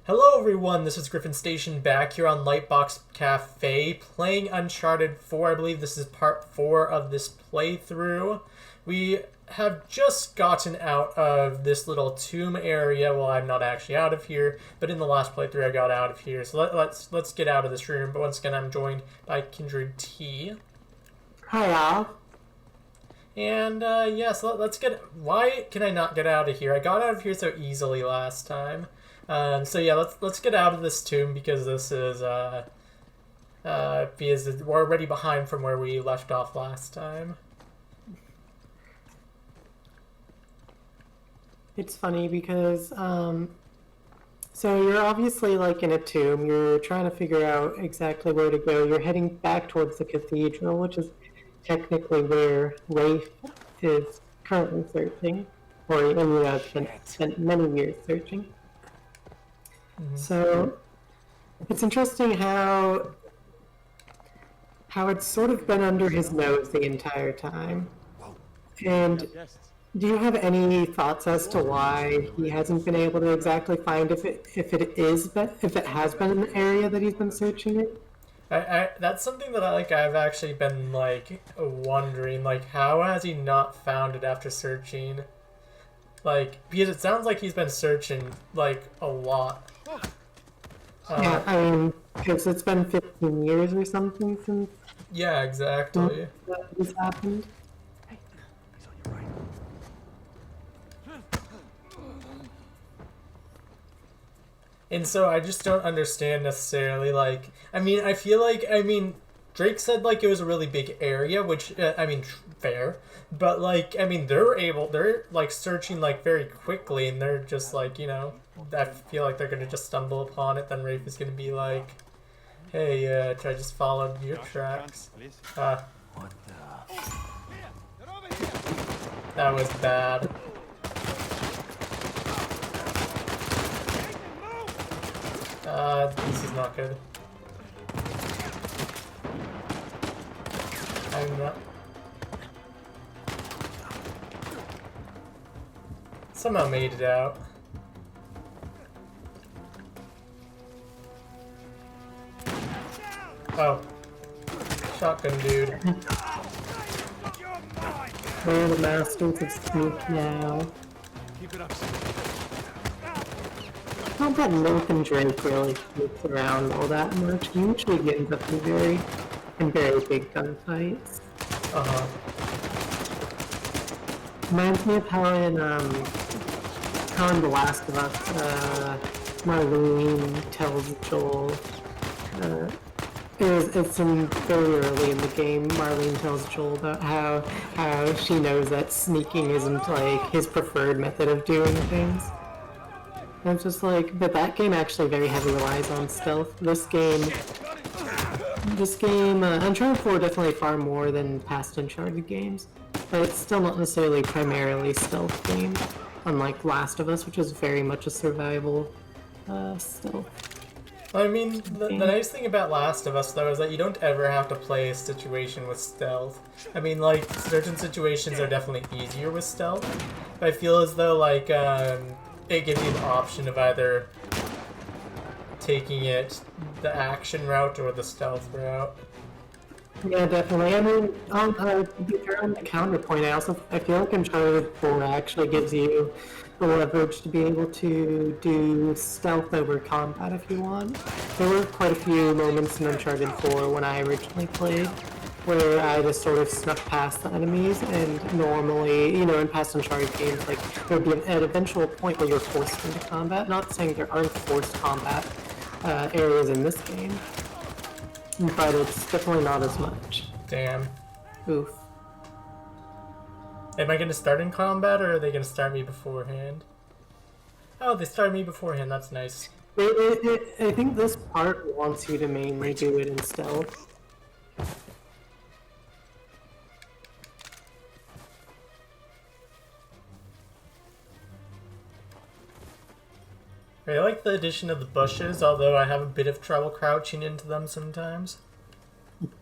Hello everyone, this is GriffinStation back here on Lightbox Cafe playing Uncharted 4. I believe this is part 4 of this playthrough. We have just gotten out of this little tomb area. Well, I'm not actually out of here, but in the last playthrough I got out of here. So let's get out of this room. But once again, I'm joined by KindredTea. Hi, all. And yes, let's get... Why can I not get out of here? I got out of here so easily last time. So yeah, let's get out of this tomb because this is because we're already behind from where we left off last time. It's funny because so you're obviously like in a tomb. You're trying to figure out exactly where to go. You're heading back towards the cathedral, which is technically where Rafe is currently searching, or has spent many years searching. So it's interesting how it's sort of been under his nose the entire time. And do you have any thoughts as to why he hasn't been able to exactly find if it has been an area that he's been searching it? That's something that I've actually been wondering, how has he not found it after searching? Because it sounds like he's been searching a lot. Yeah, I mean, because it's been 15 years or something since. Yeah, exactly. This happened. And so I just don't understand necessarily, I feel Drake said, it was a really big area, which, fair. But, they're, searching, very quickly, and they're just, I feel like they're gonna just stumble upon it, then Rafe is gonna be like, hey, I just followed your tracks. What the? That was bad. This is not good. I'm not... Somehow made it out. Oh. Shotgun dude. We're the masters of sneak now. Keep it up. Not that Nathan Drake really sneaks around all that much. He usually gets up in very big gunfights. Uh-huh. Reminds me of how in The Last of Us, Marlene tells Joel, it's in very early in the game, Marlene tells Joel about how she knows that sneaking isn't his preferred method of doing things. And it's just but that game actually very heavily relies on stealth. This game, Uncharted 4 definitely far more than past Uncharted games, but it's still not necessarily primarily stealth game, unlike Last of Us, which is very much a survival stealth. The nice thing about Last of Us, though, is that you don't ever have to play a situation with stealth. Certain situations are definitely easier with stealth, but I feel as though, it gives you the option of either taking it the action route or the stealth route. Yeah, definitely. On the counterpoint, I feel like Uncharted 4 actually gives you the leverage to be able to do stealth over combat if you want. There were quite a few moments in Uncharted 4 when I originally played where I just sort of snuck past the enemies, and normally, in past Uncharted games, there would be an eventual point where you're forced into combat. Not saying there aren't forced combat areas in this game, but it's definitely not as much. Damn. Oof. Am I going to start in combat, or are they going to start me beforehand? Oh, they started me beforehand. That's nice. I think this part wants you to mainly do it in stealth. I like the addition of the bushes, although I have a bit of trouble crouching into them sometimes.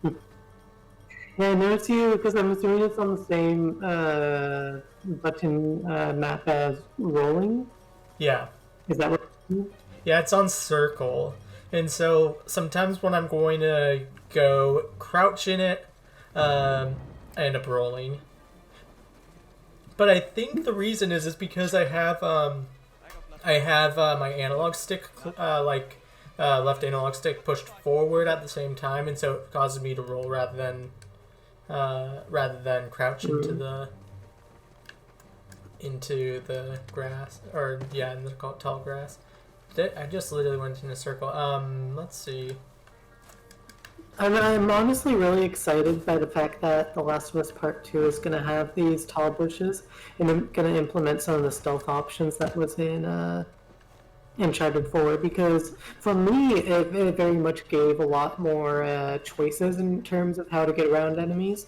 Yeah, I noticed you, because I'm assuming it's on the same button map as rolling. Yeah. Is that what? Yeah, it's on circle. And so sometimes when I'm going to go crouch in it, I end up rolling. But I think the reason is because I have my analog stick left analog stick pushed forward at the same time, and so it causes me to roll rather than crouch into the grass, or yeah, in the tall grass. I just literally went in a circle. Let's see. I'm honestly really excited by the fact that The Last of Us Part 2 is going to have these tall bushes, and I'm going to implement some of the stealth options that was in Uncharted 4, because for me, it very much gave a lot more choices in terms of how to get around enemies.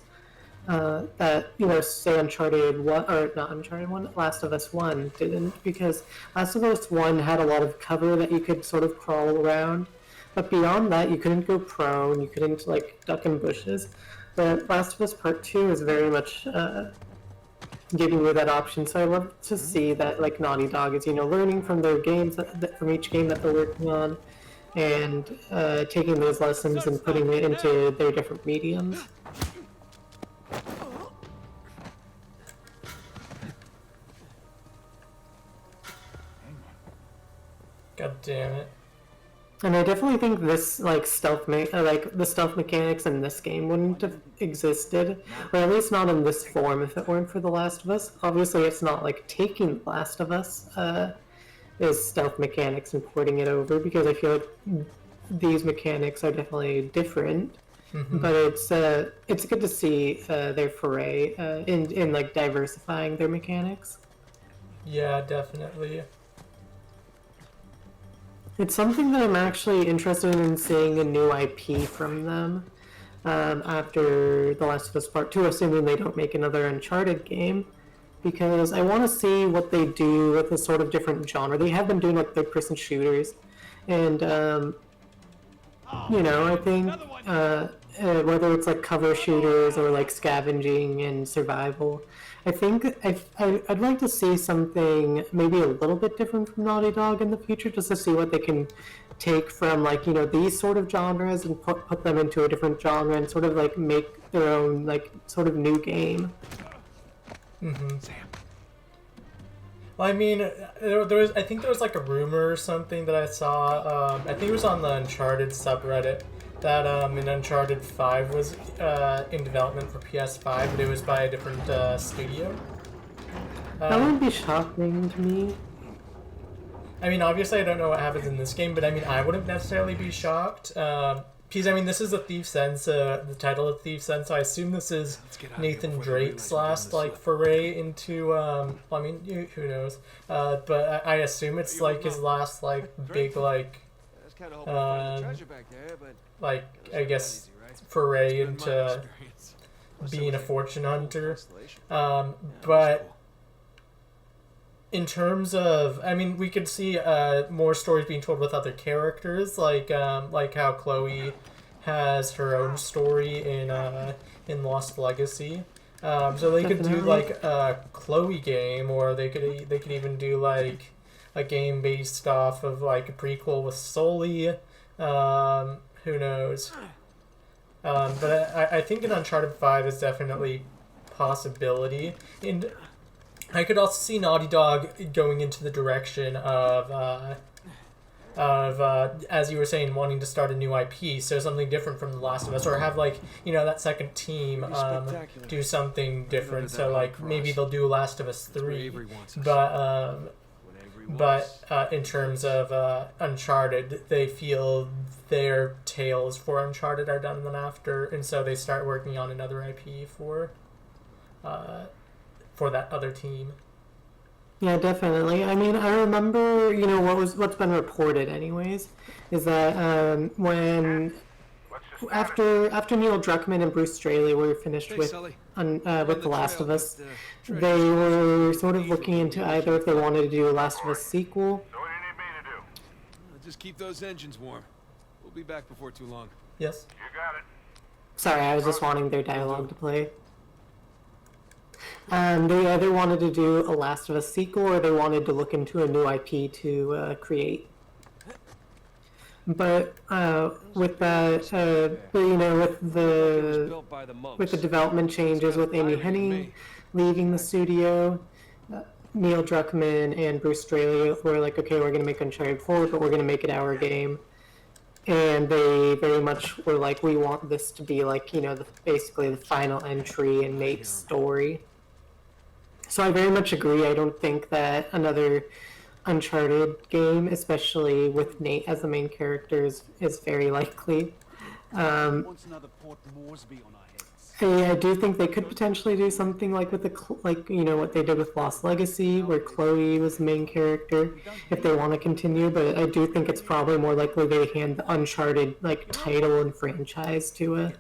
That, say Uncharted 1, or not Uncharted 1, Last of Us 1 didn't, because Last of Us 1 had a lot of cover that you could sort of crawl around, but beyond that, you couldn't go prone, you couldn't, duck in bushes. But Last of Us Part 2 is very much giving you that option, so I love to see that, Naughty Dog is, learning from their games, from each game that they're working on, and taking those lessons and putting it into their different mediums. God damn it. And I definitely think this the stealth mechanics in this game wouldn't have existed, or at least not in this form, if it weren't for The Last of Us. Obviously, it's not like taking The Last of Us is stealth mechanics and porting it over, because I feel like these mechanics are definitely different. Mm-hmm. But it's good to see their foray in diversifying their mechanics. Yeah, definitely. It's something that I'm actually interested in seeing a new IP from them after The Last of Us Part 2, assuming they don't make another Uncharted game, because I want to see what they do with a sort of different genre. They have been doing third-person shooters, and I think whether it's cover shooters or scavenging and survival, I think I'd like to see something maybe a little bit different from Naughty Dog in the future, just to see what they can take from these sort of genres and put them into a different genre and sort of make their own sort of new game. Mm-hmm. Well, I mean, I think there was a rumor or something that I saw. I think it was on the Uncharted subreddit that in Uncharted 5 was in development for PS5, but it was by a different studio. That would be shocking to me. I mean, obviously I don't know what happens in this game, but I mean, I wouldn't necessarily be shocked. Because, I mean, this is a Thief's End, the title of Thief's End, so I assume this is Nathan Drake's last, foray into, I mean, who knows? But I assume it's, his last, big, I guess, foray into being a fortune hunter. But in terms of, I mean, we could see more stories being told with other characters, like how Chloe has her own story in Lost Legacy. So they could do a Chloe game, or they could even do a game based off of a prequel with Sully. Who knows? But I think an Uncharted 5 is definitely a possibility. And I could also see Naughty Dog going into the direction of as you were saying, wanting to start a new IP, so something different from The Last of Us, or have that second team do something different. So maybe they'll do Last of Us 3, but in terms of Uncharted, they feel their tales for Uncharted are done then after, and so they start working on another IP for that other team. Yeah, definitely. I mean, I remember, what's been reported anyways, is that when after Neil Druckmann and Bruce Straley were finished with The Last of Us, they were sort of looking into either if they wanted to do a Last of Us sequel. So what do you need me to do? Just keep those engines warm. We'll be back before too long. Yes. You got it. Sorry, I was just wanting their dialogue to play. They either wanted to do a Last of Us sequel, or they wanted to look into a new IP to create. But with that, but with the development changes with Amy Hennig leaving the studio, Neil Druckmann and Bruce Straley were like, okay, we're gonna make Uncharted 4, but we're gonna make it our game. And they very much were like, we want this to be like, basically the final entry in Nate's story. So I very much agree. I don't think that another Uncharted game, especially with Nate as the main character, is very likely. Wants another Port Moresby on our heads. I do think they could potentially do something like with what they did with Lost Legacy, where Chloe was the main character, if they want to continue. But I do think it's probably more likely they hand the Uncharted title and franchise to a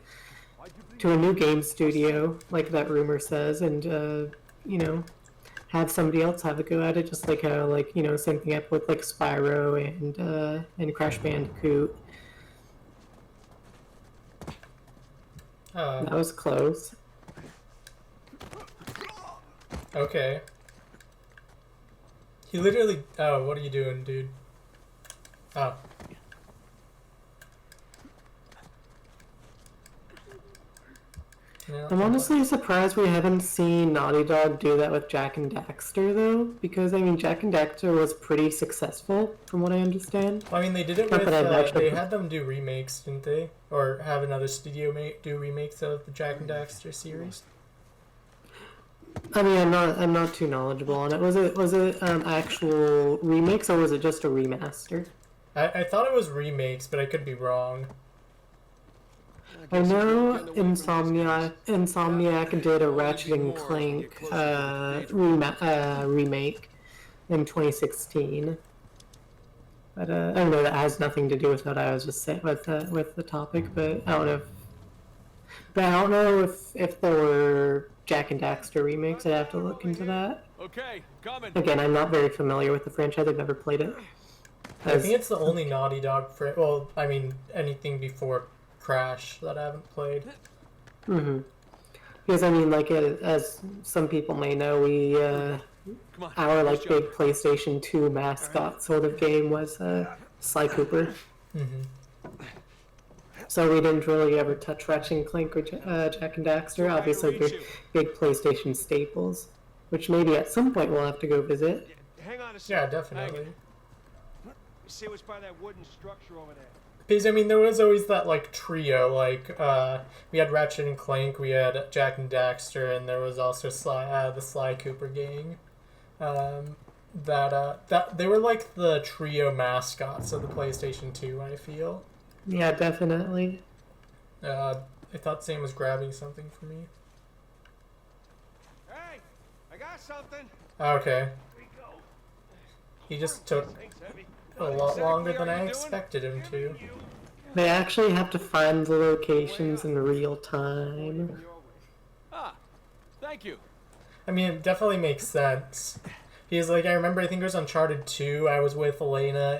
new game studio, like that rumor says, and have somebody else have a go at it, just like how same thing happened with Spyro and Crash Bandicoot. That was close. Okay. He literally... Oh, what are you doing, dude? Oh. Yeah, I'm honestly surprised we haven't seen Naughty Dog do that with Jak and Daxter, though, because, Jak and Daxter was pretty successful, from what I understand. Well, I mean, they did it with... they had them do remakes, didn't they? Or have another studio do remakes of the Jak and Daxter series? I mean, I'm not too knowledgeable on it. Was it actual remakes, or was it just a remaster? I thought it was remakes, but I could be wrong. I know Insomniac did a Ratchet and Clank remake in 2016. But I don't know, that has nothing to do with what I was just saying with the topic. But I don't know if there were Jak and Daxter remakes. I'd have to look into that. Okay, coming. Again, I'm not very familiar with the franchise. I've never played it. I think it's the only Naughty Dog well, I mean, anything before Crash that I haven't played. Mm-hmm. Because as some people may know, our big PlayStation 2 mascot sort of game was Sly Cooper. Mm-hmm. So we didn't really ever touch Ratchet and Clank or Jak and Daxter. Obviously, they're big PlayStation staples, which maybe at some point we'll have to go visit. Hang on a second. Yeah, definitely. See what's by that wooden structure over there. Because, I mean, there was always that, trio, we had Ratchet and Clank, we had Jak and Daxter, and there was also the Sly Cooper gang. That they were the trio mascots of the PlayStation 2, I feel. Yeah, definitely. I thought Sam was grabbing something for me. Hey, I got something. Okay. Here we go. He just took a lot longer than I expected him to. They actually have to find the locations in real time. Ah, thank you. I mean, it definitely makes sense. Because, I remember, I think it was Uncharted 2, I was with Elena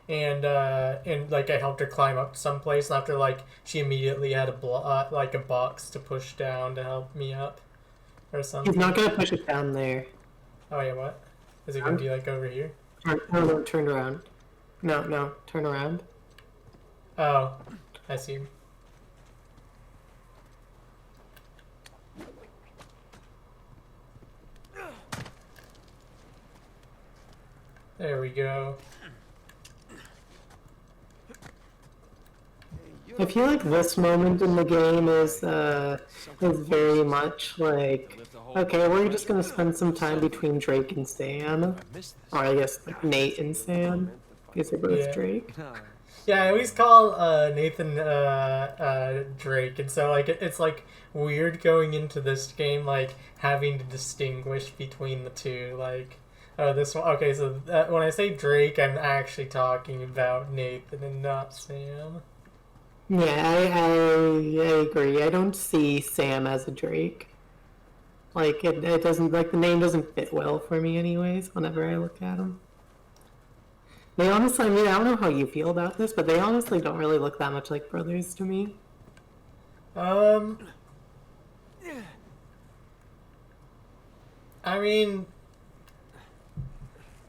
and I helped her climb up to someplace, and after, she immediately had a box to push down to help me up, or something. He's not gonna push it down there. Oh, yeah, what? Is it gonna be, over here? No, turn around. No, turn around. Oh, I see. There we go. I feel like this moment in the game is very much okay, we're just gonna spend some time between Drake and Sam, or I guess Nate and Sam, because they're both Drake. Yeah, I always call Nathan Drake, and so it's weird going into this game having to distinguish between the two. Oh, this one. Okay, so when I say Drake, I'm actually talking about Nathan and not Sam. Yeah, I agree. I don't see Sam as a Drake. It doesn't, the name doesn't fit well for me anyways, whenever I look at him. They honestly, I don't know how you feel about this, but they honestly don't really look that much like brothers to me. I mean,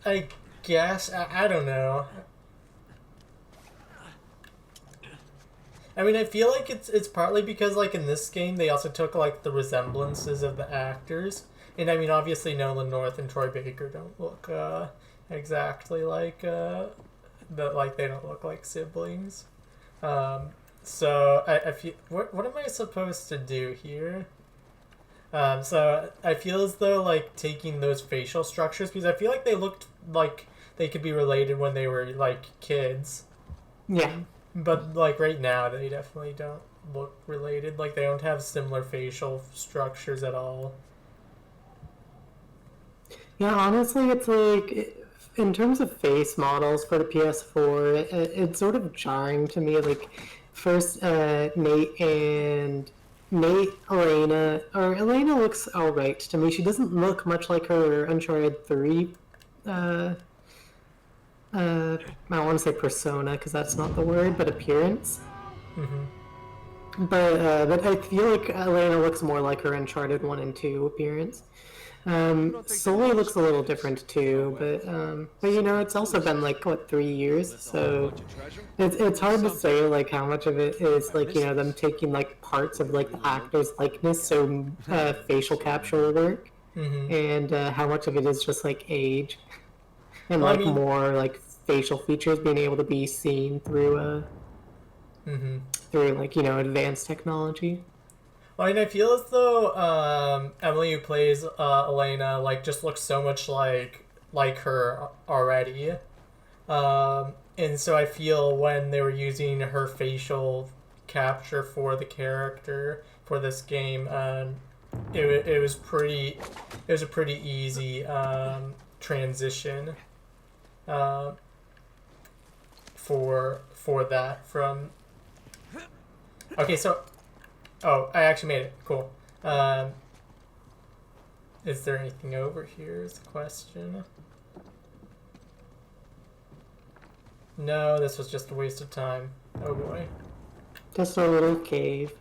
I guess, I don't know. I mean, I feel like it's partly because like in this game they also took like the resemblances of the actors, and I mean obviously Nolan North and Troy Baker don't look exactly like they don't look like siblings. So I feel what am I supposed to do here? So I feel as though like taking those facial structures because I feel like they looked like they could be related when they were like kids. Yeah. But like right now, they definitely don't look related. Like they don't have similar facial structures at all. Yeah, honestly, it's like in terms of face models for the PS4, it's sort of jarring to me. Like first, Elena looks all right to me. She doesn't look much like her Uncharted 3. Uh, I want to say persona because that's not the word, but appearance. Mm-hmm. But I feel like Elena looks more like her Uncharted 1 and 2 appearance. Sully looks a little different too, but you know, it's also been like what 3 years, so it's hard to say like how much of it is like you know them taking like parts of like the actor's likeness, so facial capture work, Mm-hmm. and how much of it is just like age and Well, I like mean, more like facial features being able to be seen through mm-hmm. through like you know advanced technology. Well, I mean, I feel as though Emily, who plays Elena, like just looks so much like her already. And so I feel when they were using her facial capture for the character for this game, it was a pretty easy transition uh, for that from. Okay, so oh, I actually made it. Cool. Is there anything over here? Is the question. No, this was just a waste of time. Oh boy. Just a little cave.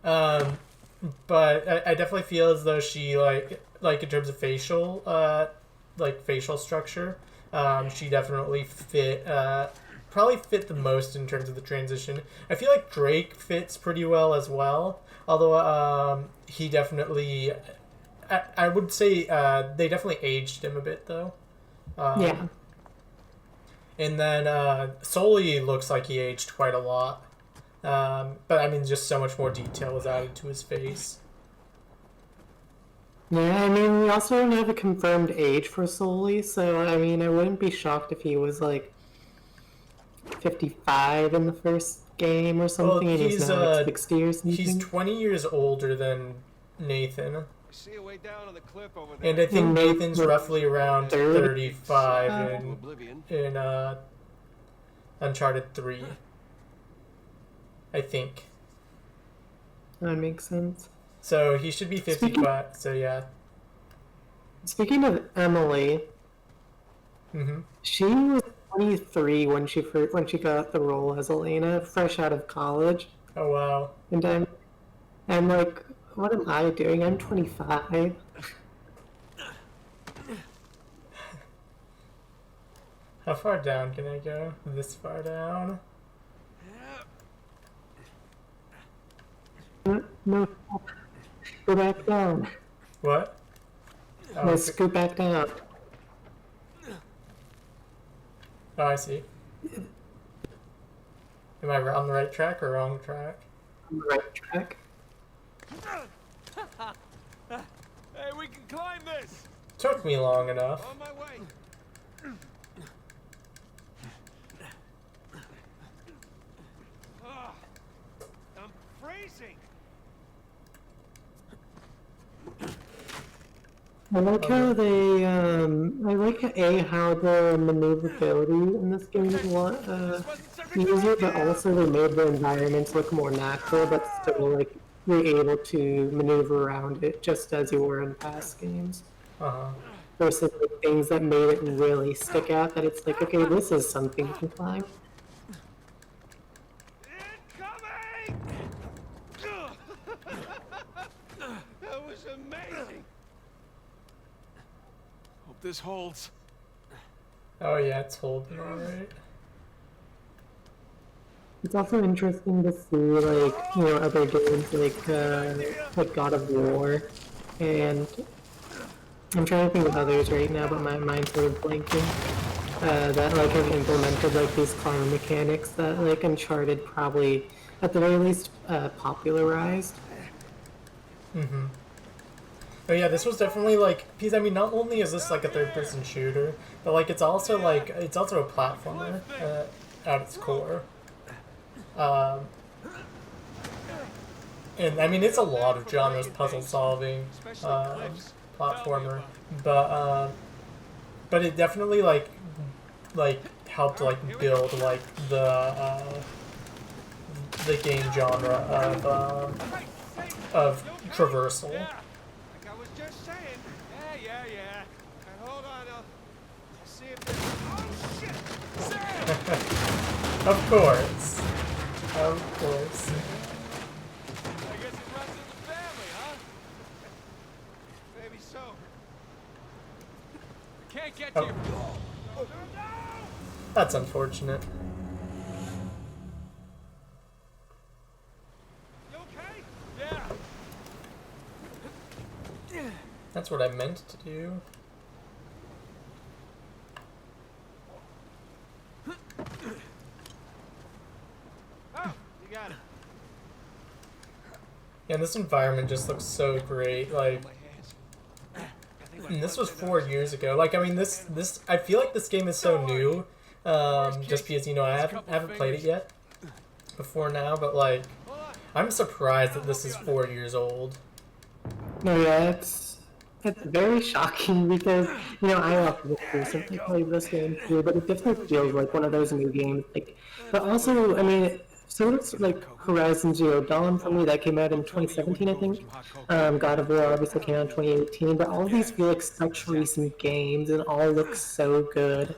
Um, but I definitely feel as though she like in terms of facial structure, she definitely probably fit the most in terms of the transition. I feel like Drake fits pretty well as well, although he definitely, I would say they definitely aged him a bit though. Yeah. And then Sully looks like he aged quite a lot. But I mean, just so much more detail was added to his face. Yeah, I mean, we also don't have a confirmed age for Sully, so I mean, I wouldn't be shocked if he was like 55 in the first game or Well, something, and he's now like 60 or he's something. 20 years older than Nathan, See a way down on the cliff over there. and I think And Nathan's Nathan- roughly around 35 To oblivion. in Uncharted 3. I think. That makes sense. So he should be 55. So yeah. Speaking of Emily, Mm-hmm. she was 23 when she got the role as Elena, fresh out of college, Oh wow. and I'm like, what am I doing? I'm 25. How far down can I go? This far down? No, go back down. What? Oh, Let's go back down. oh, I see. Am I on the right track or wrong track? On the right track. Hey, we can climb this. Took me long enough. On my way. Ah, I'm freezing. I like how I like how the maneuverability in this game is a lot easier, but also they made the environments look more natural, but still like you're able to maneuver around it just as you were in past games. Uh-huh. Versus like, things that made it really stick out that it's like, okay, this is something you can climb. Incoming! That was amazing. Hope this holds. Oh yeah, it's holding alright. It's also interesting to see, like, other games like God of War, and I'm trying to think of others right now, but my mind's sort of blanking. That like have implemented like these climb mechanics that like Uncharted probably, at the very least, popularized. Mm-hmm. But yeah, this was definitely like because I mean, not only is this like a third-person shooter, but like it's also a platformer at its core. Um, and I mean, it's a lot of genres: puzzle solving, platformer, but but it definitely like helped like build like the game genre of traversal. Yeah, like I was just saying. Yeah. Now, hold on, I'll see if there's... Oh, shit! Sam! Of course. Of course. I guess it runs in the family, huh? Maybe so. I can't get to you. No! That's unfortunate. You okay? Yeah. That's what I meant to do. Oh, you got it. Yeah, this environment just looks so great. Like, My hands. and this was 4 years ago. Like, I mean, this I feel like this game is so new. Just because I haven't played it yet before now, but like, Hold on. I'm surprised that this is 4 years old. No, yeah, it's very shocking because I also just recently played this game too, but it definitely feels like one of those new games. Like, but also, I mean, so it's like Horizon Zero Dawn for me that came out in 2017, I think. God of War obviously came out in 2018, but all of these feel like such recent games and all look so good.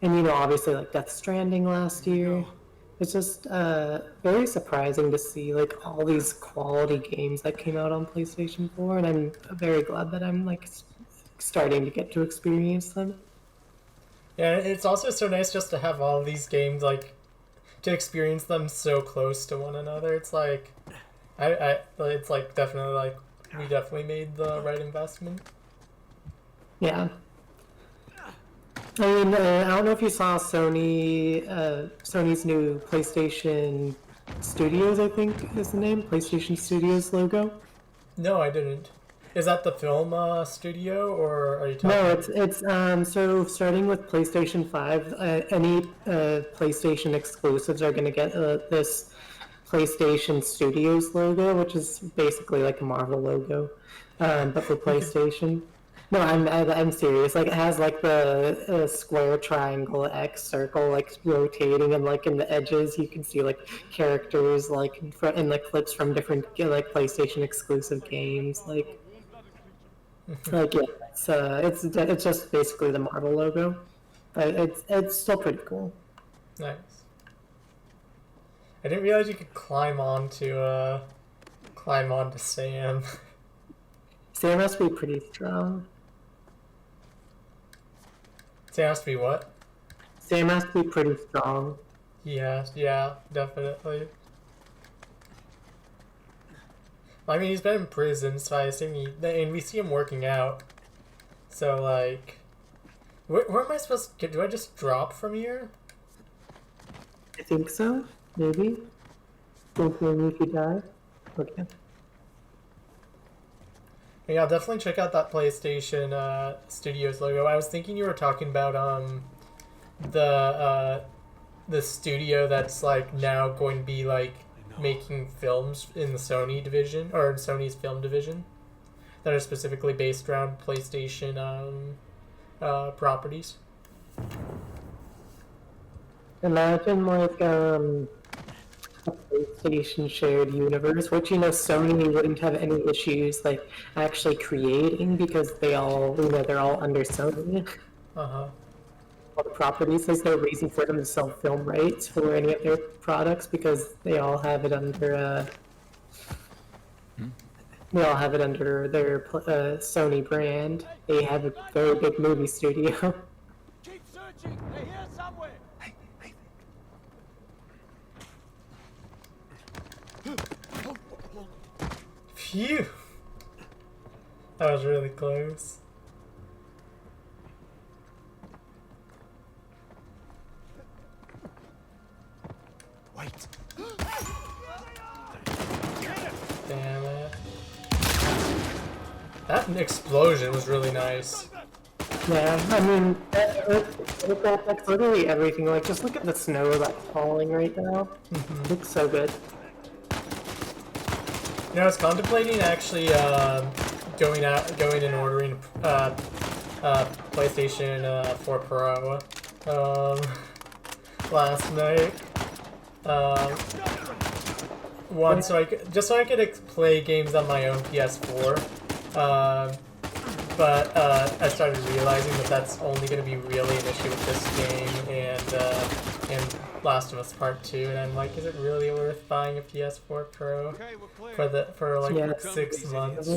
And obviously like Death Stranding last year. It's just very surprising to see like all these quality games that came out on PlayStation 4, and I'm very glad that I'm like starting to get to experience them. Yeah, it's also so nice just to have all these games like to experience them so close to one another. It's like it's like definitely like we definitely made the right investment. Yeah. I mean, I don't know if you saw Sony's new PlayStation Studios, I think is the name, PlayStation Studios logo. No, I didn't. Is that the film studio, or are you talking? No, it's so starting with PlayStation 5, any PlayStation exclusives are going to get this PlayStation Studios logo, which is basically like a Marvel logo, but for PlayStation. No, I'm serious. Like it has like the square, triangle, X, circle, like rotating, and like in the edges you can see like characters like in like clips from different like PlayStation exclusive games. Like yeah, it's just basically the Marvel logo, but it's still pretty cool. Nice. I didn't realize you could climb onto Sam. Sam must be pretty strong. Sam has to be what? Sam must be pretty strong. Yeah, definitely. I mean, he's been in prison, so I assume and we see him working out. So like, where am I supposed to? Do I just drop from here? I think so. Maybe. Think maybe if you die. Okay. Yeah, I'll definitely check out that PlayStation Studios logo. I was thinking you were talking about the studio that's like now going to be like making films in the Sony division or Sony's film division that are specifically based around PlayStation properties. Imagine like a PlayStation shared universe, which Sony wouldn't have any issues like actually creating because they all they're all under Sony. Uh-huh. All the properties, there's no reason for them to sell film rights for any of their products because they all have it under their Sony brand. They have a very big movie studio. Keep searching. They're here somewhere. Phew. That was really close. Wait. Damn it. That explosion was really nice. Yeah, I mean, that's literally everything. Like, just look at the snow that's falling right now. It looks so good. You know, I was contemplating actually going and ordering PlayStation 4 Pro last night. One so I could play games on my own PS4. But I started realizing that that's only going to be really an issue with this game and Last of Us Part 2, and I'm like, is it really worth buying a PS4 Pro Okay, we're clear. for like Yeah. 6 months?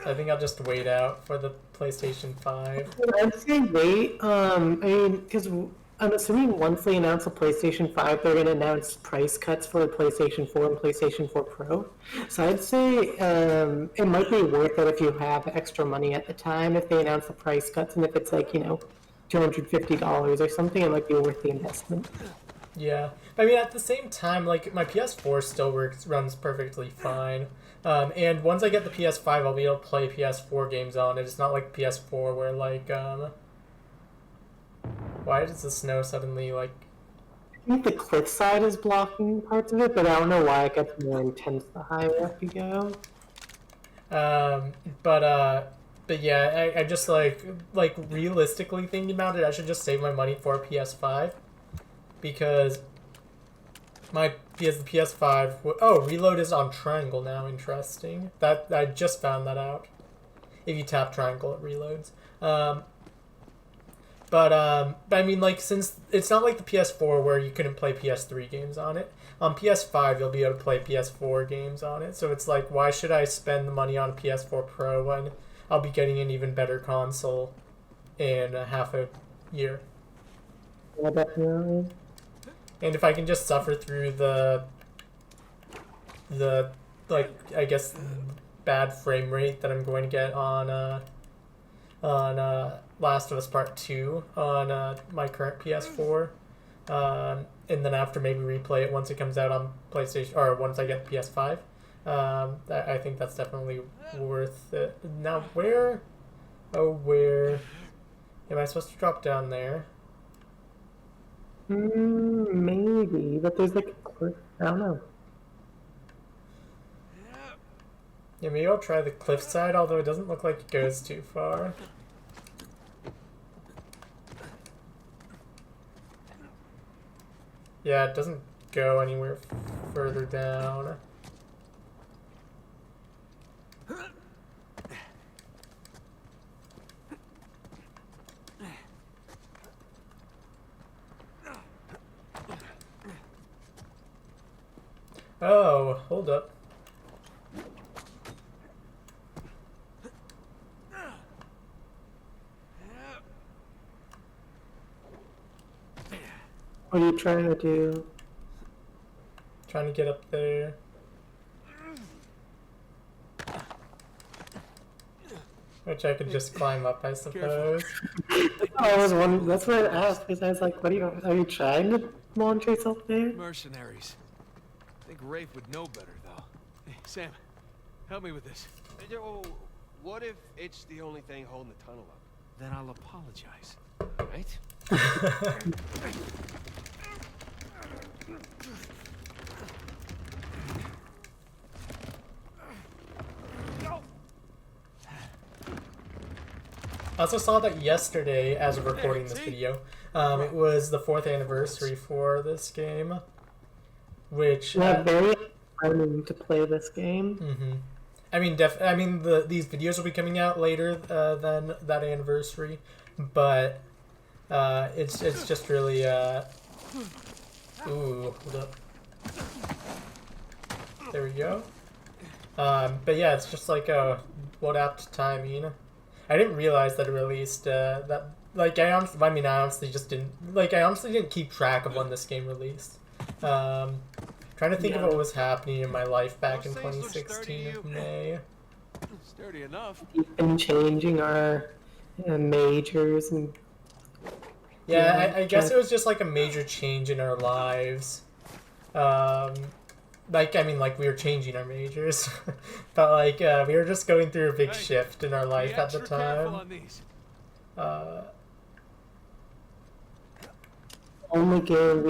I think I'll just wait out for the PlayStation 5. I'd say wait. I mean, because I'm assuming once they announce the PlayStation 5, they're going to announce price cuts for the PlayStation 4 and PlayStation 4 Pro. So I'd say it might be worth it if you have extra money at the time, if they announce the price cuts, and if it's like, you know, $250 or something, it might be worth the investment. Yeah, I mean, at the same time, like, my PS4 still runs perfectly fine. And once I get the PS5, I'll be able to play PS4 games on it. It's not like PS4 where, like, why does the snow suddenly, like... I think the cliffside is blocking parts of it, but I don't know why it gets more intense the higher up you go. But yeah, I just, like, realistically thinking about it, I should just save my money for a PS5. Because the PS5... Oh, reload is on triangle now. Interesting. I just found that out. If you tap triangle, it reloads. But I mean, like, since it's not like the PS4 where you couldn't play PS3 games on it. On PS5, you'll be able to play PS4 games on it. So it's like, why should I spend the money on a PS4 Pro when I'll be getting an even better console in half a year? Yeah, definitely. And if I can just suffer through the like, I guess, bad frame rate that I'm going to get on Last of Us Part 2 on my current PS4, and then after maybe replay it once it comes out on PlayStation, or once I get the PS5, I think that's definitely worth it. Now, where am I supposed to drop down there? Maybe, but there's like a cliff. I don't know. Yeah, maybe I'll try the cliffside, although it doesn't look like it goes too far. Yeah, it doesn't go anywhere further down. Oh, hold up. What are you trying to do? Trying to get up there. Which I could just climb up, I suppose. I was wondering. That's what I asked, because I was like, "What are you trying to launch yourself there?" Mercenaries. I think Rafe would know better, though. Hey, Sam, help me with this. Oh, what if it's the only thing holding the tunnel up? Then I'll apologize. Right? I also saw that yesterday, as of recording this video, it was the 4th anniversary for this game, which... Yeah, very exciting to play this game. Mm-hmm. I mean, these videos will be coming out later than that anniversary, but it's just really... Ooh, hold up. There we go. But yeah, it's just like what apt timing. I didn't realize that it released that. Like, I honestly just didn't. Like, I honestly didn't keep track of when this game released. Trying Trying to think of Yeah. what was happening in my life back in Those things look sturdy 2016 to of you. May. Sturdy enough. We've been changing our majors and Yeah, I guess trying- it was just like a major change in our lives. Um, like, I mean, like, we were changing our majors. But, like, we were just going through a big Hey, shift in our Be life at the extra careful time. on these. Uh, only game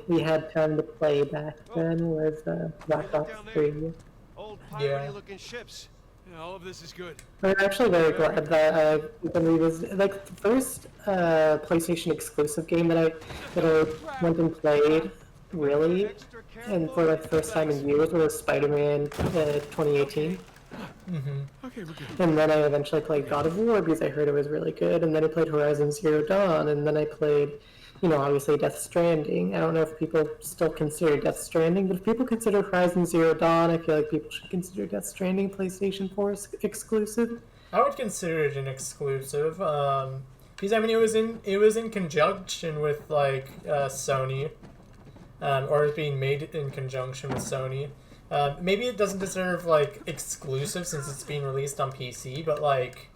we had time to play back then was Black look Ops down there. 3. Old Yeah. piratey looking ships. Yeah, all of this is good. I'm actually very glad that when we was like the first PlayStation exclusive game that I went and played really, Extra and careful. for like the first time in years was Spider-Man 2018. Okay, we're good. And then I eventually played God of War because I heard it was really good, and then I played Horizon Zero Dawn, and then I played, obviously Death Stranding. I don't know if people still consider Death Stranding, but if people consider Horizon Zero Dawn, I feel like people should consider Death Stranding PlayStation 4 exclusive. I would consider it an exclusive. Because I mean, it was in conjunction with like Sony, or it was being made in conjunction with Sony. Maybe it doesn't deserve like exclusive since it's being released on PC, but like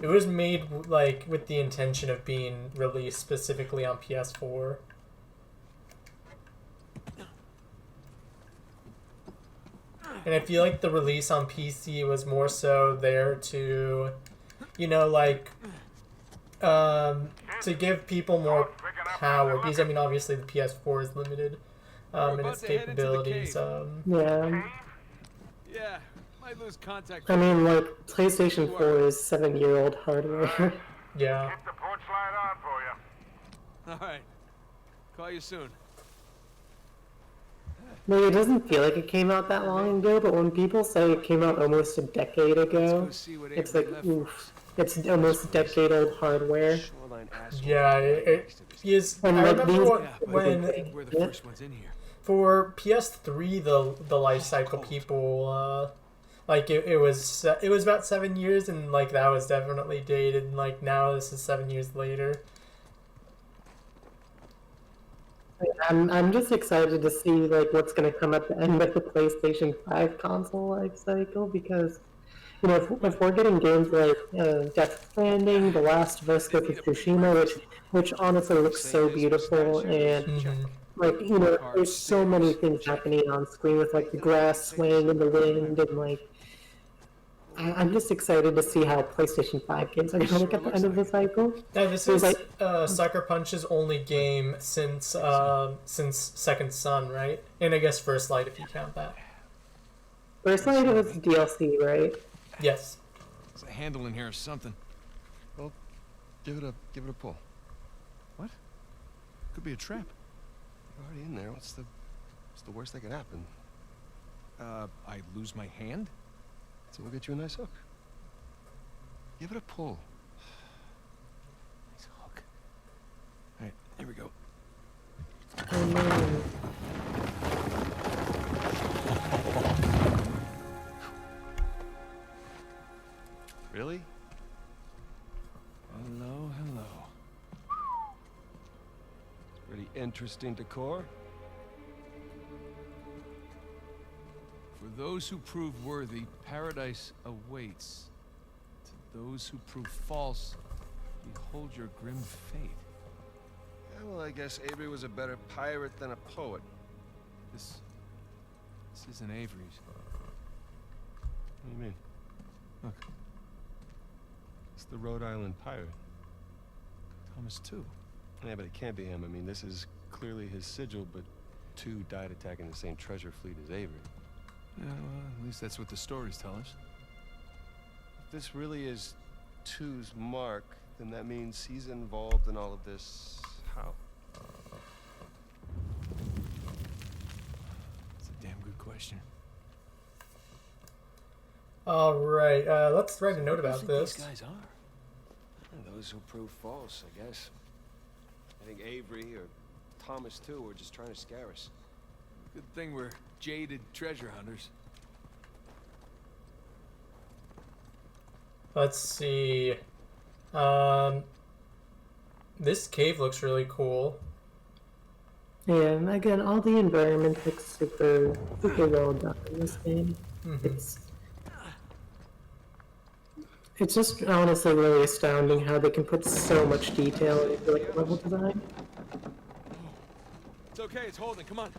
it was made like with the intention of being released specifically on PS4. And I feel like the release on PC was more so there to, to give people more power. Because, I mean, obviously the PS4 is limited in about its to head into the capabilities. cave. Yeah, Yeah, might lose contact. I mean, like, PlayStation 4 is 7-year-old hardware. Yeah. Keep the porch light on for you. All right. Call you soon. Like, it doesn't feel like it came out that long ago, but when people say it came out almost a decade Let's ago, go see what it's Avery like, left for oof. It's almost decade-old hardware. Shoreline asphalt Yeah, right it next to this is. And, I like, remember these- Yeah, but when I think we're the Yeah. first ones in here. for PS3 the life cycle people like it was about 7 years, and like that was definitely dated, and like now this is 7 years later. I'm just excited to see like what's gonna come at the end of the PlayStation 5 console life cycle because if we're getting games like Death Stranding, The Last of Us, Ghost of Tsushima, which honestly looks so beautiful, and Mhm. like there's so many things happening on screen with like the grass swaying in the wind, and like I'm just excited to see how PlayStation 5 games are gonna look at the end of the cycle. Now this There's, is like- Sucker Punch's only game since Second Son, right? And I guess First Light if you count that. Personally, it was DLC, right? Yes. There's a handle in here or something. Give it a pull. What? Could be a trap. You're already in there. What's the worst that could happen? I lose my hand? So we'll get you a nice hook. Give it a pull. Nice hook. All right, here we go. Oh, no. Really? Hello, hello. Pretty interesting decor. For those who prove worthy, paradise awaits. To those who prove false, behold your grim fate. Yeah, well, I guess Avery was a better pirate than a poet. This isn't Avery's. What do you mean? Look, It's the Rhode Island pirate. Thomas too. Yeah, but it can't be him. I mean, this is clearly his sigil, but two died attacking the same treasure fleet as Avery. Yeah, well, at least that's what the stories tell us. If this really is Two's mark, then that means he's involved in all of this. How? It's a damn good question. All right. Let's write a note What do you about think this. These guys are. And those who prove false, I guess. I think Avery or Thomas too were just trying to scare us. Good thing we're jaded treasure hunters. Let's see. This cave looks really cool. Yeah, and again, all the environments look super, super well done in this game. It's it's just honestly really astounding how they can put so much detail into like level design. It's okay, it's holding. Come on.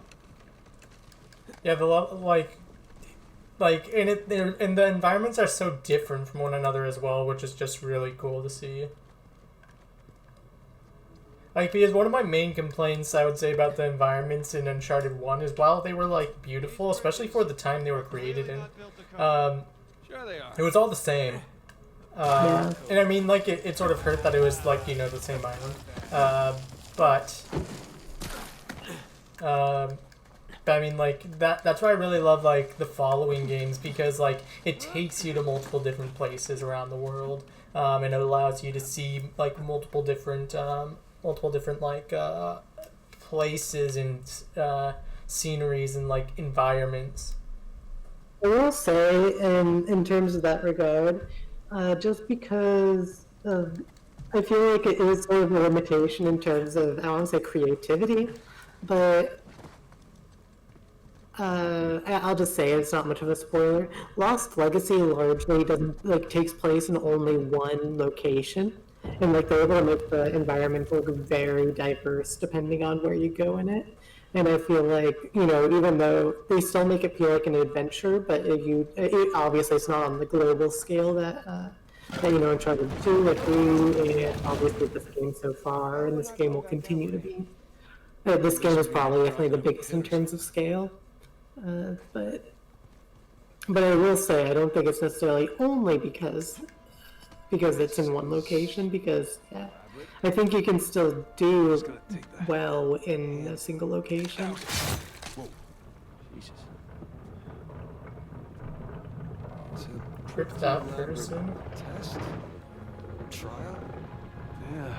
Yeah, like and the environments are so different from one another as well, which is just really cool to see. Like, because one of my main complaints I would say about the environments in Uncharted 1 is while they were, like, beautiful, especially for the time they were created in, Sure they are. it was all the same. And I mean, like, it sort of hurt that it was, like, you know, the same island. But I mean, like, that's why I really love, like, the following games, because, like, it takes you to multiple different places around the world, and it allows you to see, like, multiple different, like, places and, sceneries and, like, environments. I will say, in terms of that regard, just because of, I feel like it is sort of a limitation in terms of, I want to say creativity, but I'll just say it's not much of a spoiler. Lost Legacy largely doesn't like takes place in only one location, and like they're able to make the environment look very diverse depending on where you go in it. And I feel like even though they still make it feel like an adventure, but obviously it's not on the global scale that Uncharted 2 or 3, and obviously this game so far, and this game will continue to be. This game is probably definitely the biggest in terms of scale. But I will say I don't think it's necessarily only because it's in one location, because I think you can still do well in a single location. Whoa. Jesus. Tripped out person. Test? Trial? Yeah.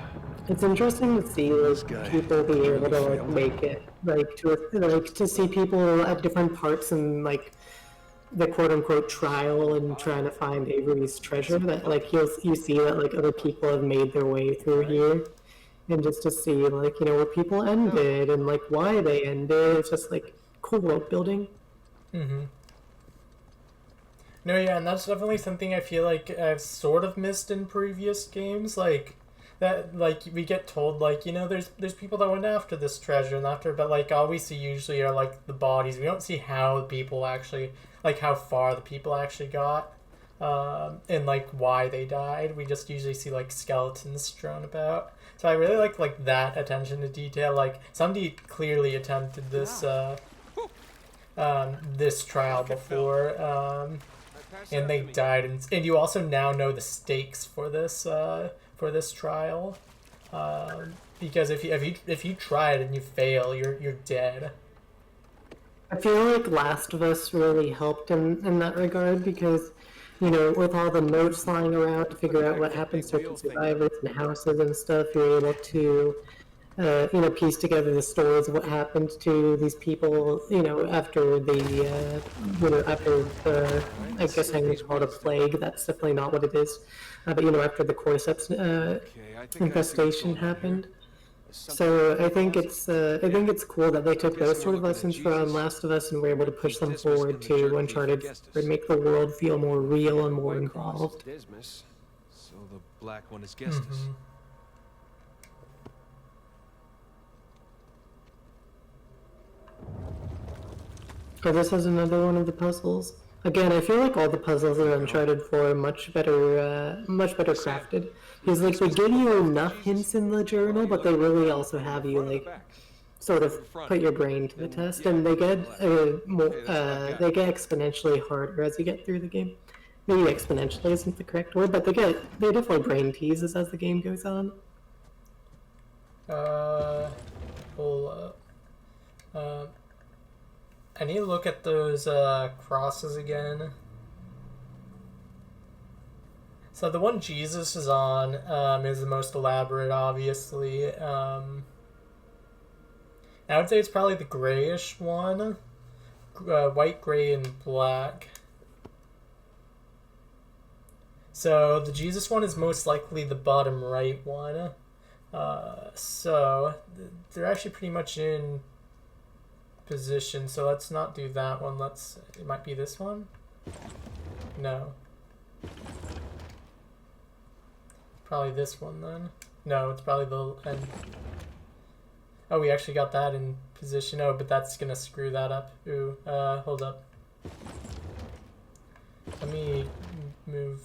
It's interesting to see like people be able to like make it to see people at different parts in like the quote unquote trial and trying to find Avery's treasure, that like you see that like other people have made their way through here, and just to see like where people ended and like why they ended, it's just like cool world building. No, yeah, and that's definitely something I feel like I've sort of missed in previous games, like that, like we get told like there's people that went after this treasure and after, but like all we see usually are like the bodies. We don't see how people actually, like how far the people actually got, and like why they died. We just usually see like skeletons strewn about. So I really like that attention to detail. Like somebody clearly attempted this this trial before, and they died, and you also now know the stakes for this trial, because if you try it and you fail, you're dead. I feel like Last of Us really helped in that regard, because with all the notes lying around to figure out what happens to the survivors and houses and stuff, you're able to piece together the stories of what happened to these people, after after the, I guess I'm going to call it a plague. That's definitely not what it is. But after the cordyceps infestation happened. So I think it's cool that they took those sort of lessons from Last of Us and were able to push them forward to Uncharted and make the world feel more real and more involved. So the black one is Gestus. Oh, this is another one of the puzzles. Again, I feel like all the puzzles in Uncharted 4 are much better crafted. Because like they give you enough hints in the journal, but they really also have you like sort of put your brain to the test, and they get exponentially harder as you get through the game. Maybe exponentially isn't the correct word, but they definitely brain teases as the game goes on. Hold up. I need to look at those crosses again. So the one Jesus is on is the most elaborate, obviously. I would say it's probably the grayish one. White, gray, and black. So the Jesus one is most likely the bottom right one. So they're actually pretty much in position, so let's not do that one. It might be this one? No. Probably this one then. No, it's probably the end. Oh, we actually got that in position. Oh, but that's gonna screw that up. Ooh, hold up. Let me move,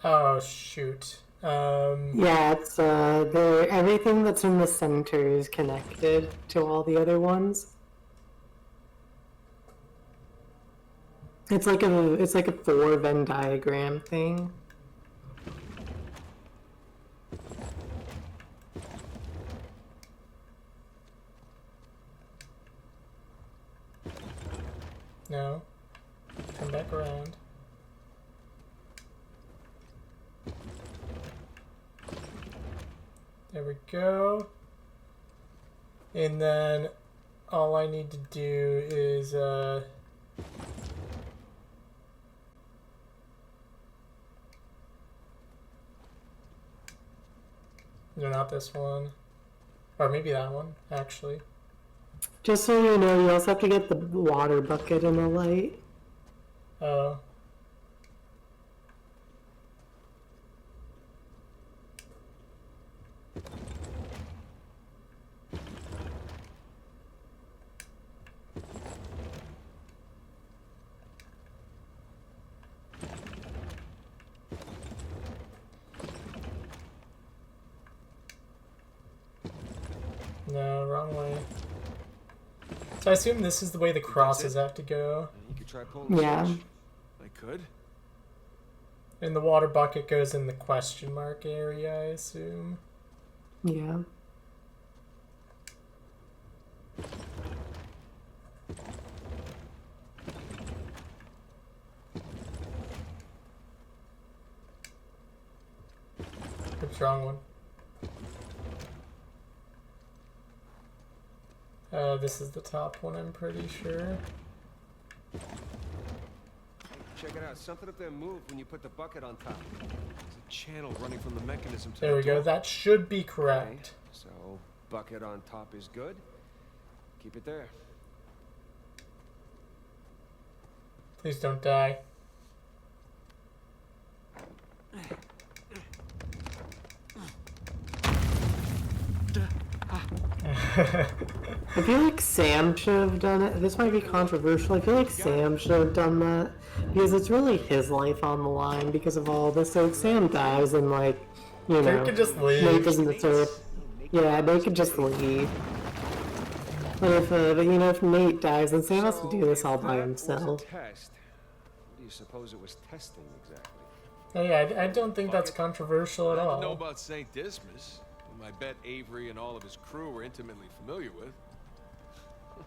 oh, shoot. Yeah, it's everything that's in the center is connected to all the other ones. It's like a 4 Venn diagram thing. No. Come back around. There we go. And then all I need to do is no, not this one. Or maybe that one, actually. Just so you know, you also have to get the water bucket in the light. Oh. No, wrong way. So I assume this is the way the crosses have to go. You could try pulling the Yeah. switch. I could. And the water bucket goes in the question mark area, I assume. Yeah. Oops, wrong one. This is the top one, I'm pretty sure. Check it out. Something up there moved when you put the bucket on top. There's a channel running from the mechanism to There the we go. door. That should be correct. Okay, so bucket on top is good. Keep it there. Please don't die. I feel like Sam should have done it. This might be controversial. I feel like Sam should have done that because it's really his life on the line because of all this. So if Sam dies and like, you know, They could just leave. Nate doesn't deserve. Yeah, they could just leave. But if Nate dies, then Sam has to do this all by That was himself. a test. What do you suppose it was testing exactly? Yeah, I don't think that's controversial at I don't know all. about St. Dismas, whom I bet Avery and all of his crew were intimately familiar with.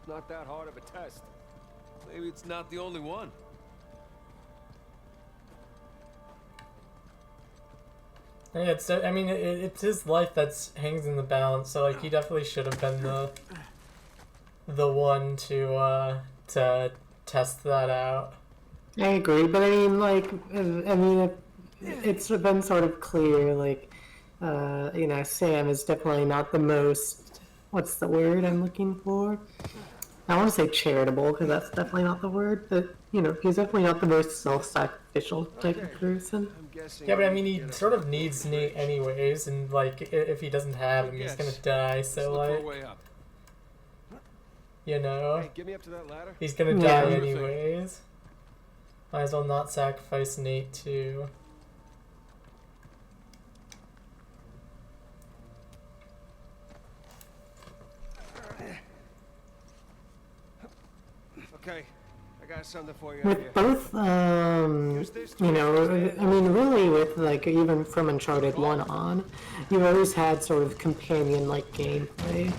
Not that hard of a test. Maybe it's not the only one. Yeah, it's his life that's hangs in the balance. So like, he definitely should have been the one to test that out. I agree, but it's been sort of clear, like, Sam is definitely not the most, what's the word I'm looking for? I want to say charitable, because that's definitely not the word, but, he's definitely not the most self-sacrificial type of person. I'm guessing. Yeah, but I mean, you he get sort a of needs bucket Nate switch. anyways, and like, if he doesn't have him, he's gonna die. Let's So look for a like, way up. Hey, get me up to that ladder. he's gonna Yeah. die anyways. Might as well not sacrifice Nate too. Okay, I got something for you out here. With both, really with like even from Uncharted 1 on, you've always had sort of companion-like gameplay,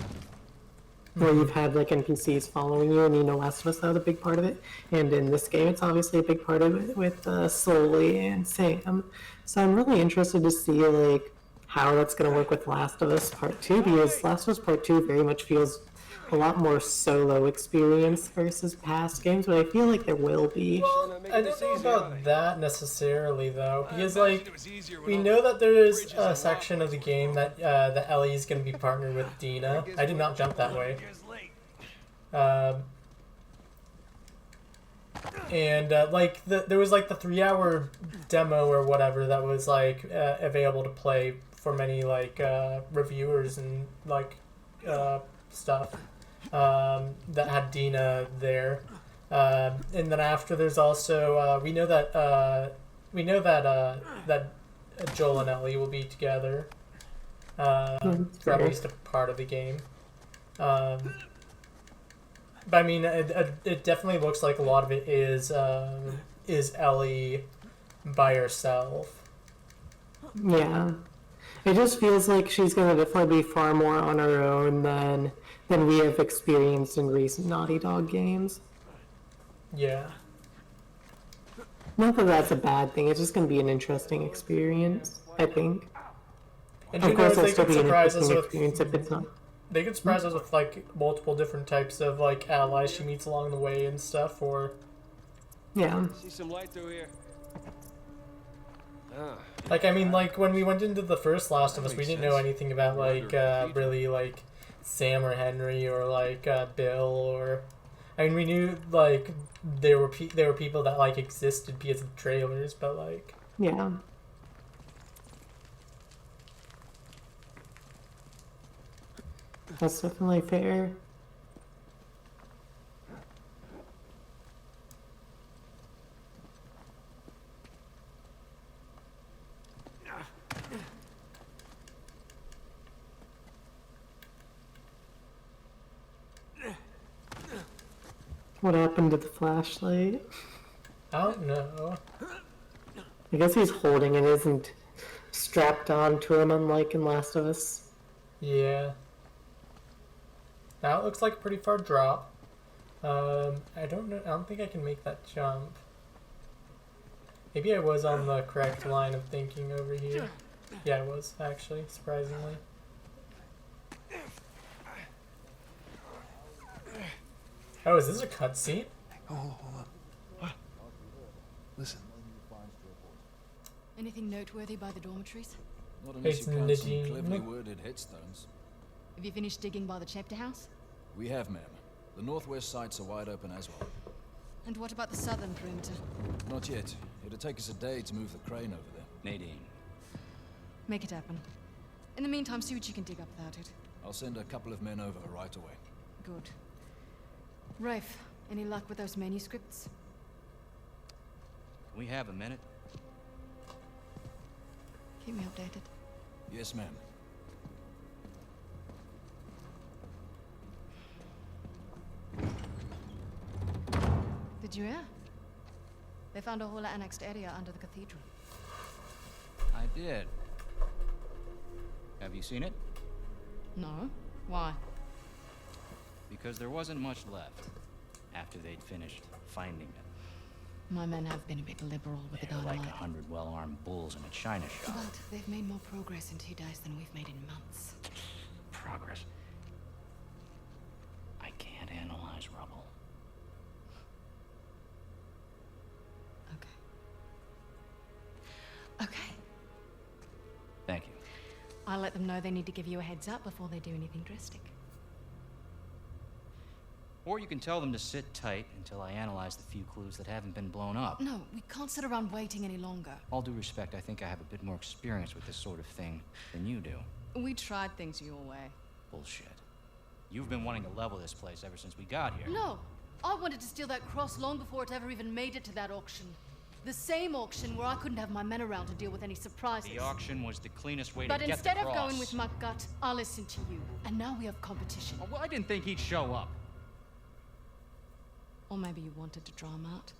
where you've had like NPCs following you, and Last of Us that was a big part of it. And in this game, it's obviously a big part of it with Sully and Sam. So I'm really interested to see like how that's going to work with Last of Us Part 2, because Last of Us Part 2 very much feels a lot more solo experience versus past games, but I feel like there will be. Well, I don't know about that necessarily, though, because, like, we know that there is a section of the game that Ellie is going to be partnered with Dina. I did not jump that way. And, like, there was, like, the 3-hour demo or whatever that was, like, available to play for many, like, reviewers and, like, stuff. That had Dina there, and then after there's also we know that Joel and Ellie will be together for at least a part of the game. But I mean, it definitely looks like a lot of it is Ellie by herself. Yeah. It just feels like she's going to definitely be far more on her own than we have experienced in recent Naughty Dog games. Yeah. Not that that's a bad thing, it's just going to be an interesting experience, I think. And Of who course, knows, it'll still be an interesting experience if with it's not. they could surprise us with like multiple different types of like allies she meets along the way and stuff, or Yeah. See some light through here. like I mean, like when we went into the first Last of Us, we didn't know anything about like really like Sam or Henry or like Bill or I mean we knew like there were people that like existed because of trailers, but like Yeah. That's definitely fair. What happened to the flashlight? I don't know. I guess he's holding it, isn't strapped onto him, unlike in Last of Us. Yeah. Now it looks like a pretty far drop. I don't know. I don't think I can make that jump. Maybe I was on the correct line of thinking over here. Yeah, I was actually, surprisingly. Oh, is this a cutscene? Hold on. What? Listen. Anything noteworthy by the dormitories? Not unless It's you count some Nadine. cleverly worded headstones. Have you finished digging by the chapter house? We have, ma'am. The northwest sites are wide open as well. And what about the southern perimeter? Not yet. It'll take us a day to move the crane over there. Nadine. Make it happen. In the meantime, see what you can dig up without it. I'll send a couple of men over right away. Good. Rafe, any luck with those manuscripts? Can we have a minute? Keep me updated. Yes, ma'am. Did you hear? They found a whole annexed area under the cathedral. I did. Have you seen it? No? Why? Because there wasn't much left after they'd finished finding it. My men have been a bit liberal with the They're like dynamite. 100 well-armed bulls in a china shop. But they've made more progress in 2 days than we've made in months. Progress. I can't analyze rubble. Okay. Okay. Thank you. I'll let them know they need to give you a heads up before they do anything drastic. Or you can tell them to sit tight until I analyze the few clues that haven't been blown up. No, we can't sit around waiting any longer. All due respect, I think I have a bit more experience with this sort of thing than you do. We tried things your way. Bullshit. You've been wanting to level this place ever since we got here. No, I wanted to steal that cross long before it ever even made it to that auction. The same auction where I couldn't have my men around to deal with any surprises. The auction was the cleanest way But to get the instead of cross. going with my gut, I listened to you. And now we have competition. Oh, well, I didn't think he'd show up. Or maybe you wanted to draw him out.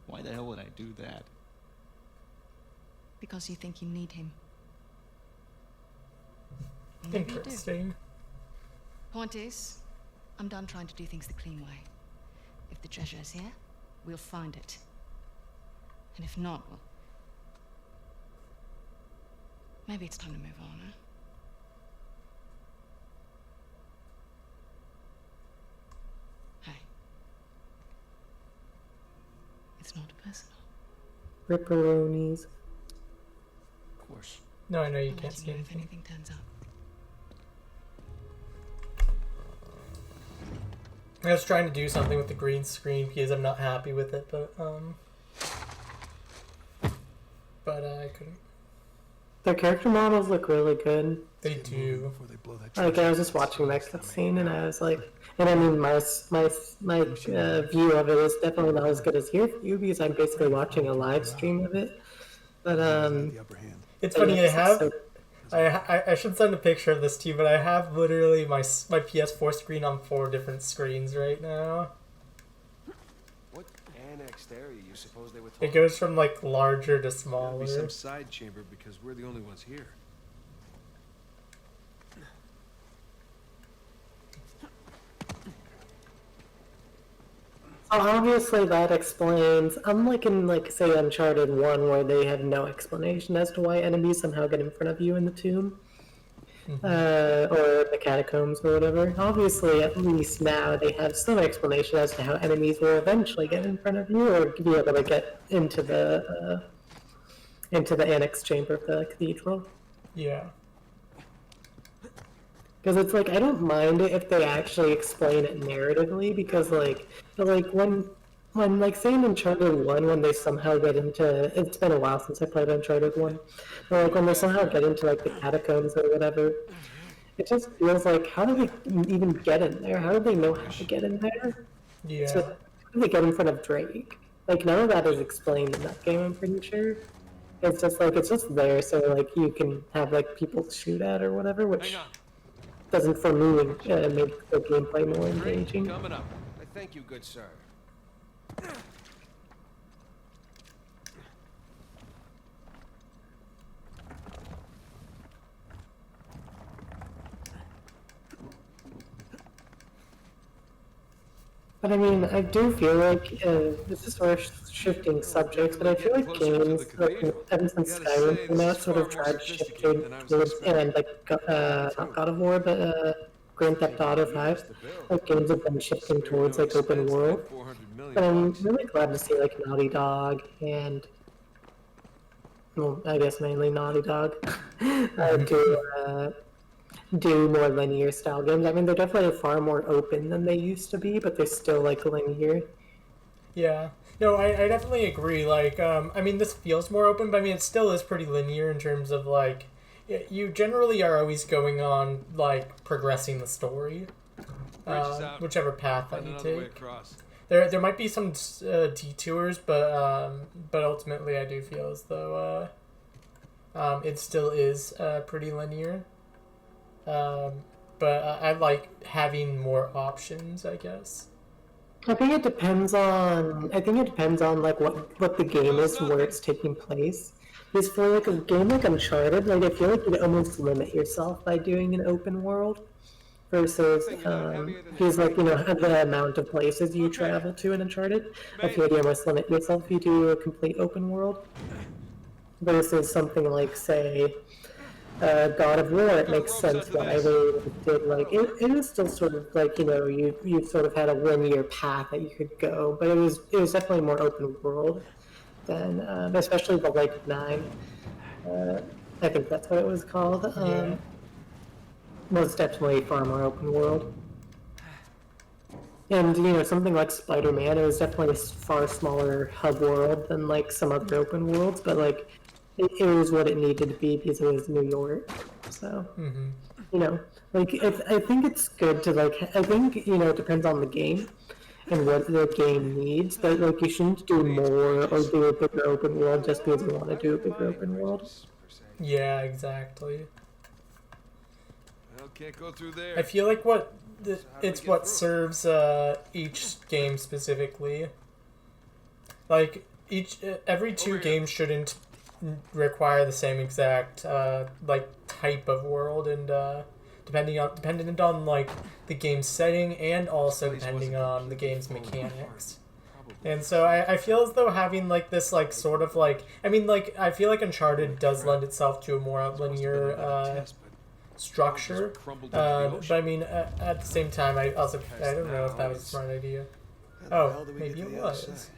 Why the hell would I do that? Because you think you need him. Maybe you do. Interesting. Point is, I'm done trying to do things the clean way. If the treasure is here, we'll find it. And if not, well... maybe it's time to move on, huh? Hey. It's not personal. Ripperonis. Of course. No, I know you I'll can't let see you know if anything. anything turns up. I was trying to do something with the green screen because I'm not happy with it, but I couldn't. Their character models look really good. They do. Like, I was just watching that scene and I was like, and I mean, my view of it is definitely not as good as your view because I'm basically watching a live stream of it. But It's funny. I should send a picture of this to you, but I have literally my PS4 screen on 4 different screens right now. What annexed area you suppose they would It goes from like larger to There'll smaller. be some side chamber because we're the only ones here. So obviously that explains, unlike in, like, say, Uncharted 1, where they have no explanation as to why enemies somehow get in front of you in the tomb, or the catacombs or whatever. Obviously, at least now, they have some explanation as to how enemies will eventually get in front of you, or be able to get into the annex chamber of the cathedral. Yeah. Because it's like, I don't mind it if they actually explain it narratively, because like when like say in Uncharted 1, when they somehow get into, it's been a while since I played Uncharted 1, but like when they somehow get into like the catacombs or whatever, it just feels like, how do they even get in there? How do they know how to get in there? Yeah. So how do they get in front of Drake? Like, none of that is explained in that game, I'm pretty sure. It's just like, it's just there so like you can have like people to shoot at or whatever, which doesn't, for me, make the gameplay more engaging. Coming up. I thank you, good sir. But I mean, I do feel like, this is sort of shifting subjects, but I feel like games, like, ever since Skyrim came out, sort of tried to shift towards, and like, not God of War, but Grand Theft Auto 5, like, games have been shifting towards, like, open world. But I'm really glad to see, like, Naughty Dog and, well, I guess mainly Naughty Dog, do more linear style games. I mean, they're definitely far more open than they used to be, but they're still like linear. Yeah. No, I definitely agree. Like, I mean, this feels more open, but I mean, it still is pretty linear in terms of like, you generally are always going on like progressing the story, whichever path that you take. There might be some detours, but ultimately, I do feel as though it still is pretty linear. But I like having more options, I guess. I think it depends on like what the game is and where it's taking place. Because for like a game like Uncharted, like I feel like you'd almost limit yourself by doing an open world versus because like, you know, the amount of places you travel to in Uncharted, I feel like you almost limit yourself if you do a complete open world versus something like, say, God of War. It makes sense why they did, like, it was still sort of like, you know, you sort of had a linear path that you could go, but it was definitely more open world than especially the Lake of Nine. I think that's what it was called. Was definitely far more open world. And, you know, something like Spider-Man, it was definitely a far smaller hub world than like some other open worlds, but like it was what it needed to be because it was New York. So, you know, like, I think it's good to, like, I think, you know, it depends on the game and what the game needs, but, like, you shouldn't do more or do a bigger open world just because you want to do a bigger open world. Yeah, exactly. Well, can't go through there. I feel like it's what serves each game specifically. Like, every two games shouldn't require the same exact like type of world, and dependent on like the game's setting and also depending on the game's mechanics. And so I feel as though having like this like sort of like I feel like Uncharted does lend itself to a more linear structure, but I mean at the same time I don't know if that was a smart idea. Oh, maybe it was.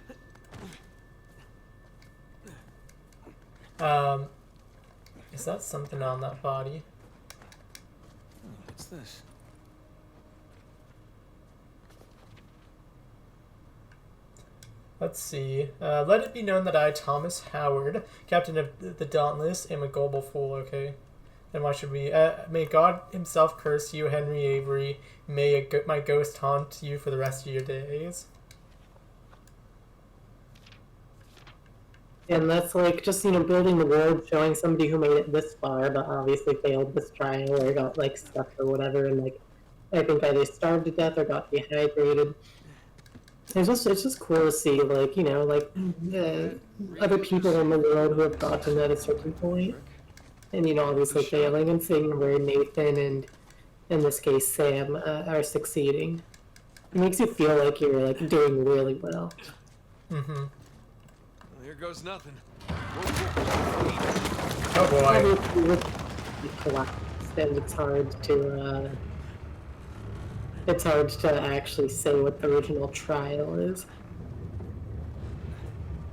Is that something on that body? What's this? Let's see. Let it be known that I, Thomas Howard, captain of the Dauntless, am a gullible fool, okay? Then why should we? May God himself curse you, Henry Avery. May my ghost haunt you for the rest of your days. And that's like just, building the world, showing somebody who made it this far, but obviously failed this trial or got like stuck or whatever, and like I think either starved to death or got dehydrated. It's just cool to see like other people in the world who have gotten at a certain point, and obviously failing, and seeing where Nathan and in this case Sam are succeeding. It makes you feel like you're like doing really well. Mm-hmm. Here goes nothing. Oh boy. And it's hard to actually say what the original trial is.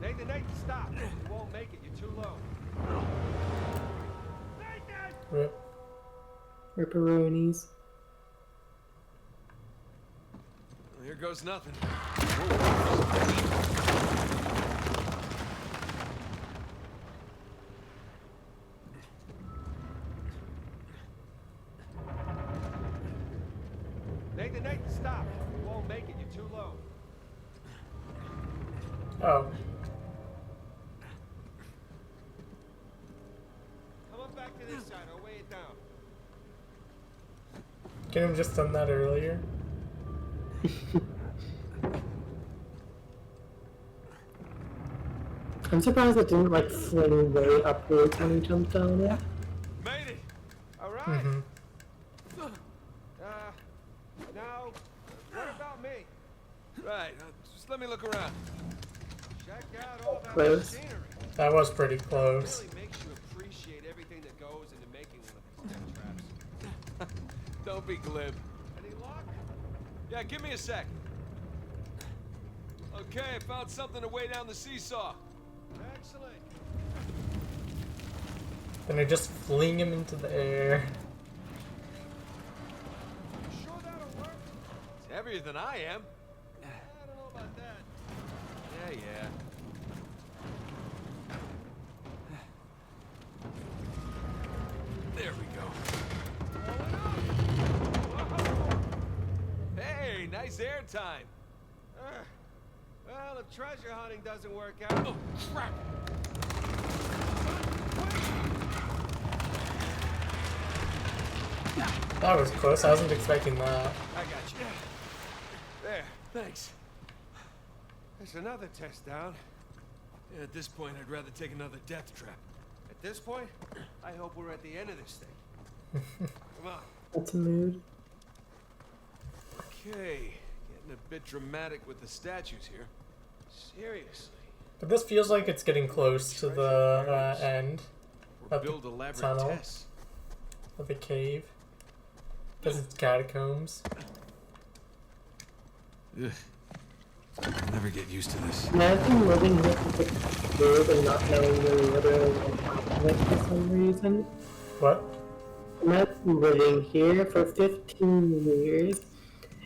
Nathan, stop! You won't make it. You're too low. Rip. Ripperoonies. Here goes nothing. Nathan, stop! You won't make it. You're too low. Oh. Come on back to this side. I'll weigh it down. Could have just done that earlier. I'm surprised it didn't like fling way upwards when he jumped down it. Made it. All right. Mm-hmm. Now, what about me? Right. Just let me look around. Check out all that Close. machinery. That was pretty close. Really makes you appreciate everything that goes into making one of these death traps. Don't be glib. Any luck? Yeah, give me a sec. Okay, I found something to weigh down the seesaw. Excellent. Then I just fling him into the air. You sure that'll work? It's heavier than I am. I don't know about that. Yeah. There we go. Hey, nice air time. Well, if treasure hunting doesn't work out... Oh, crap. That was close. I wasn't expecting that. I got you. There, thanks. There's another test down. Yeah, at this point, I'd rather take another death trap. At this point, I hope we're at the end of this thing. Come on. That's a mood. Okay, getting a bit dramatic with the statues here. Seriously. But this feels like it's getting close to the end Or of build the elaborate tunnel tests. of the cave. Because it's catacombs. Ugh. I'll never get used to this. Imagine living with the world and not knowing you're literally on top of it for some reason. What? Imagine living here for 15 years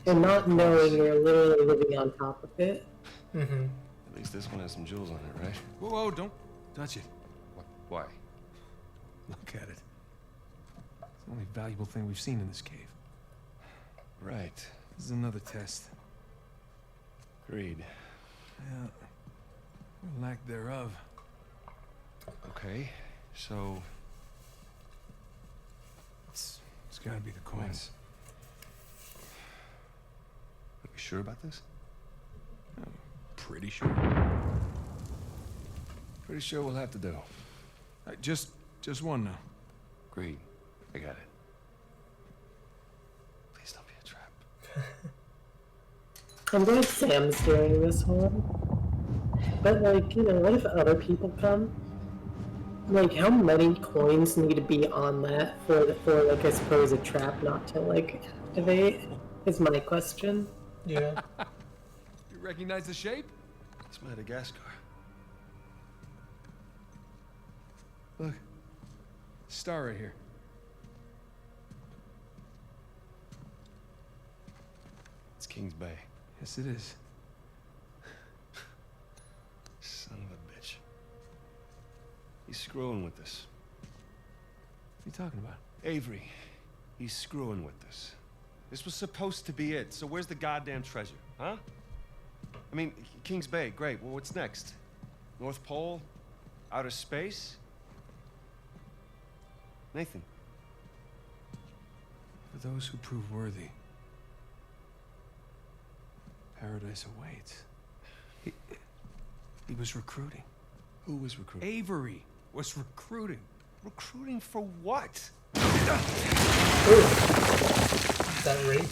and not knowing you're literally living on top of it. Mm-hmm. At least this one has some jewels on it, right? Whoa, don't touch it. Why? Look at it. It's the only valuable thing we've seen in this cave. Right. This is another test. Agreed. Yeah. Or lack thereof. Okay, so... It's gotta be the coins. Are we sure about this? Pretty sure. Pretty sure we'll have to do. Just one now. Great. I got it. Please don't be a trap. I'm glad Sam's doing this one. But, like, you know, what if other people come? Like, how many coins need to be on that for like, I suppose, a trap not to, like, activate? Is my question. Yeah. You recognize the shape? It's Madagascar. Look. Star right here. It's Kings Bay. Yes, it is. Son of a bitch. He's screwing with us. What are you talking about? Avery. He's screwing with us. This was supposed to be it, so where's the goddamn treasure, huh? I mean, Kings Bay, great. Well, what's next? North Pole? Outer space? Nathan. For those who prove worthy, paradise awaits. He was recruiting. Who was recruiting? Avery was recruiting. Recruiting for what? Ooh. Is that rape?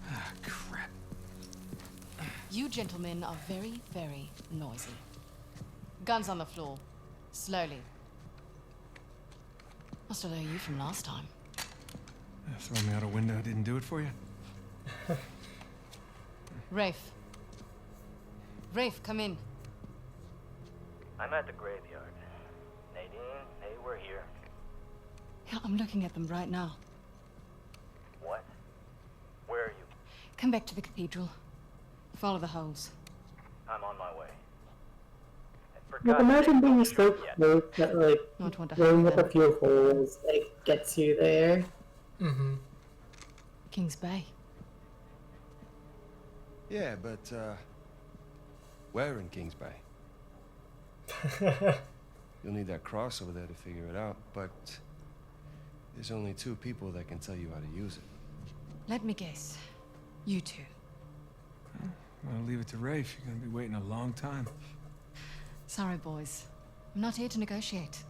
Ah, crap. You gentlemen are very, very noisy. Guns on the floor. Slowly. Must have known you from last time. Throw me out a window didn't do it for you? Rafe. Rafe, come in. I'm at the graveyard. Nadine, hey, we're here. Yeah, I'm looking at them right now. What? Where are you? Come back to the cathedral. Follow the holes. I'm on my way. Like, imagine being so close that, like, Not want to blowing hurt up a them. few holes, like, gets you there. Mm-hmm. Kings Bay. Yeah, but, where in Kings Bay? You'll need that cross over there to figure it out, but there's only 2 people that can tell you how to use it. Let me guess. You two. I'll leave it to Rafe. You're gonna be waiting a long time. Sorry, boys. I'm not here to negotiate.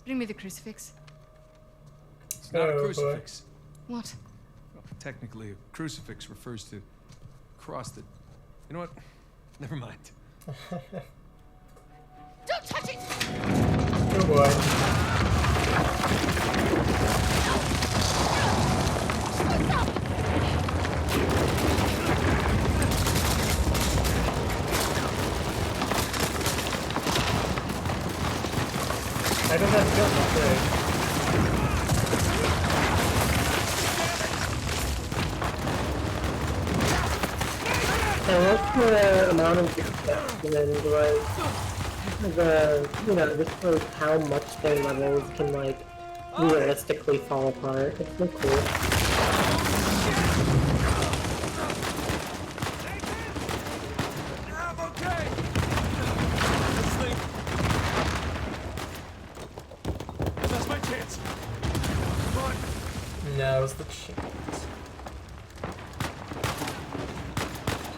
Bring me the crucifix. It's not a Oh, boy. crucifix. What? Well, technically, a crucifix refers to a cross that... You know what? Never mind. Don't touch it! Oh boy. I don't have to go that way. And what's the amount of destruction and, like, you know, just, like, how much their levels can, like, realistically fall apart. It's so cool. I'm okay! That's my chance. Come on. Now's the chance.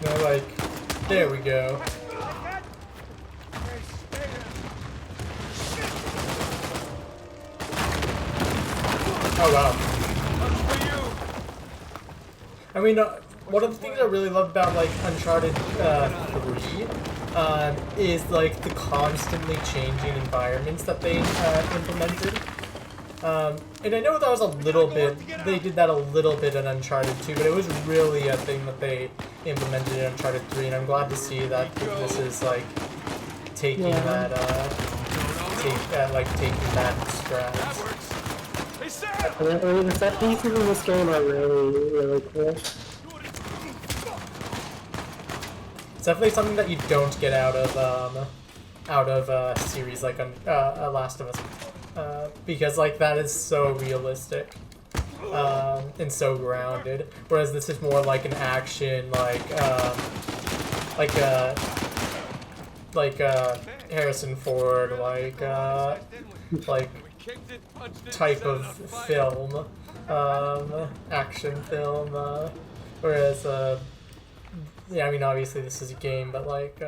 No, like, there we go. Oh wow. I mean, one of the things I really love about like Uncharted 3 is like the constantly changing environments that they implemented. And I know that was a little bit, they did that a little bit in Uncharted 2, but it was really a thing that they implemented in Uncharted 3, and I'm glad to see that this is like taking that, taking that strides. Definitely, the set pieces in this game are really, really cool. It's definitely something that you don't get out of a series like Last of Us, because like that is so realistic, and so grounded. Whereas this is more like an action, like Harrison Ford, like type of film, action film. Whereas yeah, I mean obviously this is a game, but like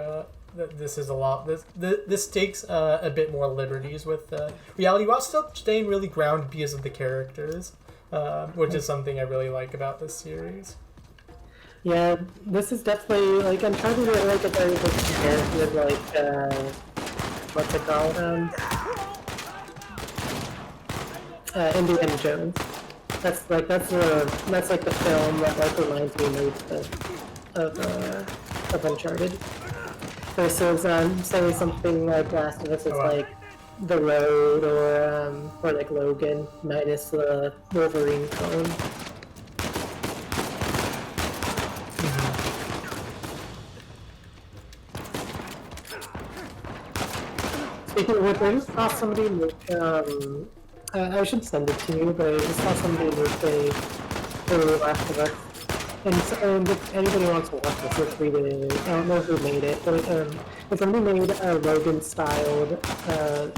this is a lot. This takes a bit more liberties with reality, while still staying really grounded because of the characters, which is something I really like about this series. Yeah, this is definitely like Uncharted is like a very big comparison with what's it called? Indiana Jones. That's like the film that like reminds me most of Uncharted. Versus say something like Last of Us is like The Road or like Logan minus the Wolverine clone. Speaking of which, I just saw somebody make, I should send it to you, but I just saw somebody make a Last of Us. And if anybody wants to watch this, let's read it. I don't know who made it, but somebody made a Logan-styled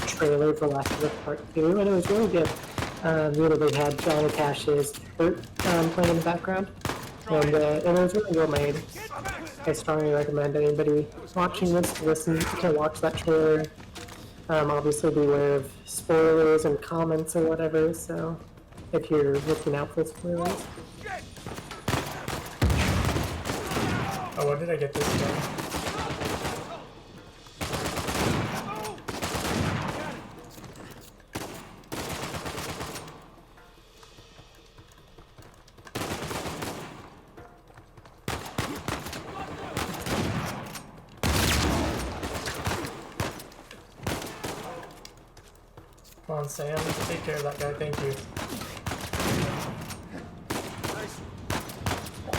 trailer for Last of Us Part 2, and it was really good. They had Johnny Cash's Hurt playing in the background, and it was really well made. I strongly recommend anybody watching this to watch that trailer. Obviously beware of spoilers and comments or whatever, so if you're looking out for spoilers. Oh, when did I get this done? Come on, Sam. Take care of that guy. Thank you.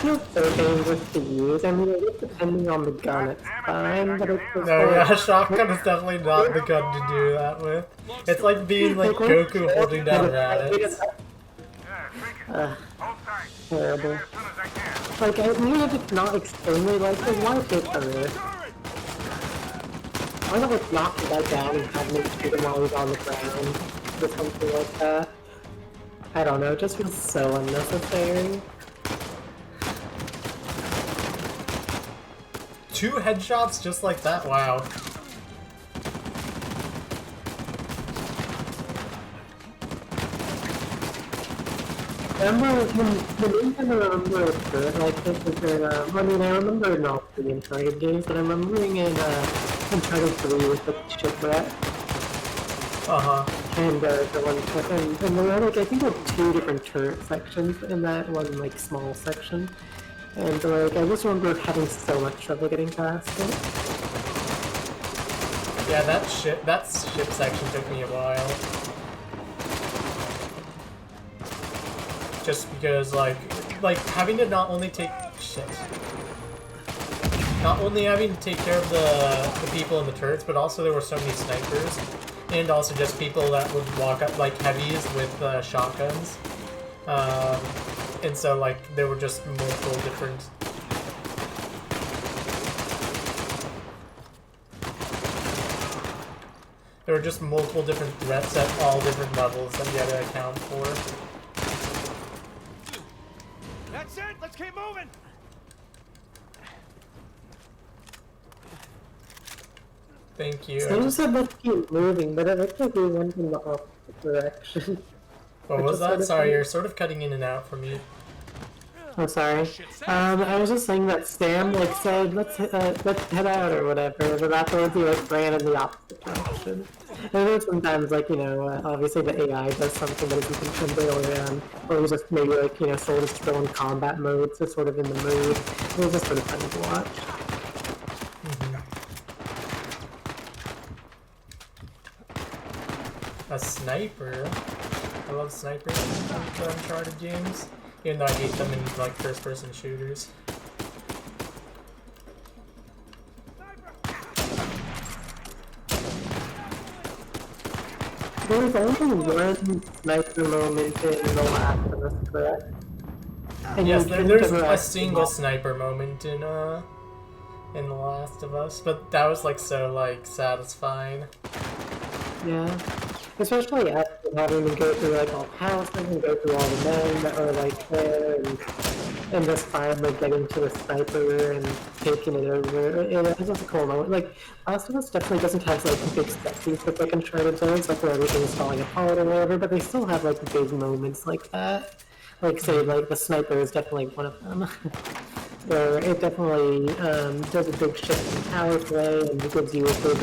It's so dangerous to use. I mean, depending on the gun, it's fine, but it's just No, yeah, shotgun is definitely not the gun to do that with. It's like being like Goku holding down rabbits. Terrible. Like, even if it's not extremely likely, why hit her? Why not like knock the guy down and have him shoot him while he's on the ground? Or something like that. I don't know, it just feels so unnecessary. 2 headshots just like that? Wow. Remember, the main thing I remember was good, like, this was in, I mean, I remember in all the Uncharted games, but I'm remembering in, Uncharted 3 with the shipwreck. Uh-huh. And, the one, and there were, like, I think there were 2 different turret sections in that one, like, small section. And, like, I just remember having so much trouble getting past it. Yeah, that ship section took me a while. Just because, like having to not only take having to take care of the people in the turrets, but also there were so many snipers, and also just people that would walk up like heavies with shotguns, and so like there were just multiple different. There were just multiple different threats at all different levels that you had to account for. That's it! Let's keep moving! Thank you. So you said let's keep moving, but it looks like we went in the opposite direction. What was that? Sorry, you're sort of cutting in and out for me. I'm sorry. I was just saying that Sam like said let's head out or whatever, but afterwards he like ran in the opposite direction. I know sometimes like obviously the AI does something that isn't intended, or he's just maybe like sort of still in combat mode, so sort of in the mood. It was just sort of funny to watch. A sniper. I love snipers in the Uncharted games. Even though I hate them in like first-person shooters. There was only one sniper moment in The Last of Us, correct? And yes, there's a single sniper moment in The Last of Us, but that was like so like satisfying. Yeah. Especially after having to go through like all the houses and go through all the men that are like there and just finally getting to the sniper and taking it over. It's just a cool moment. Like, Last of Us definitely doesn't have like big set pieces like Uncharted does, like where everything's falling apart or whatever, but they still have like big moments like that. Like say like the sniper is definitely one of them. Where it definitely does a big shift in power play and gives you a good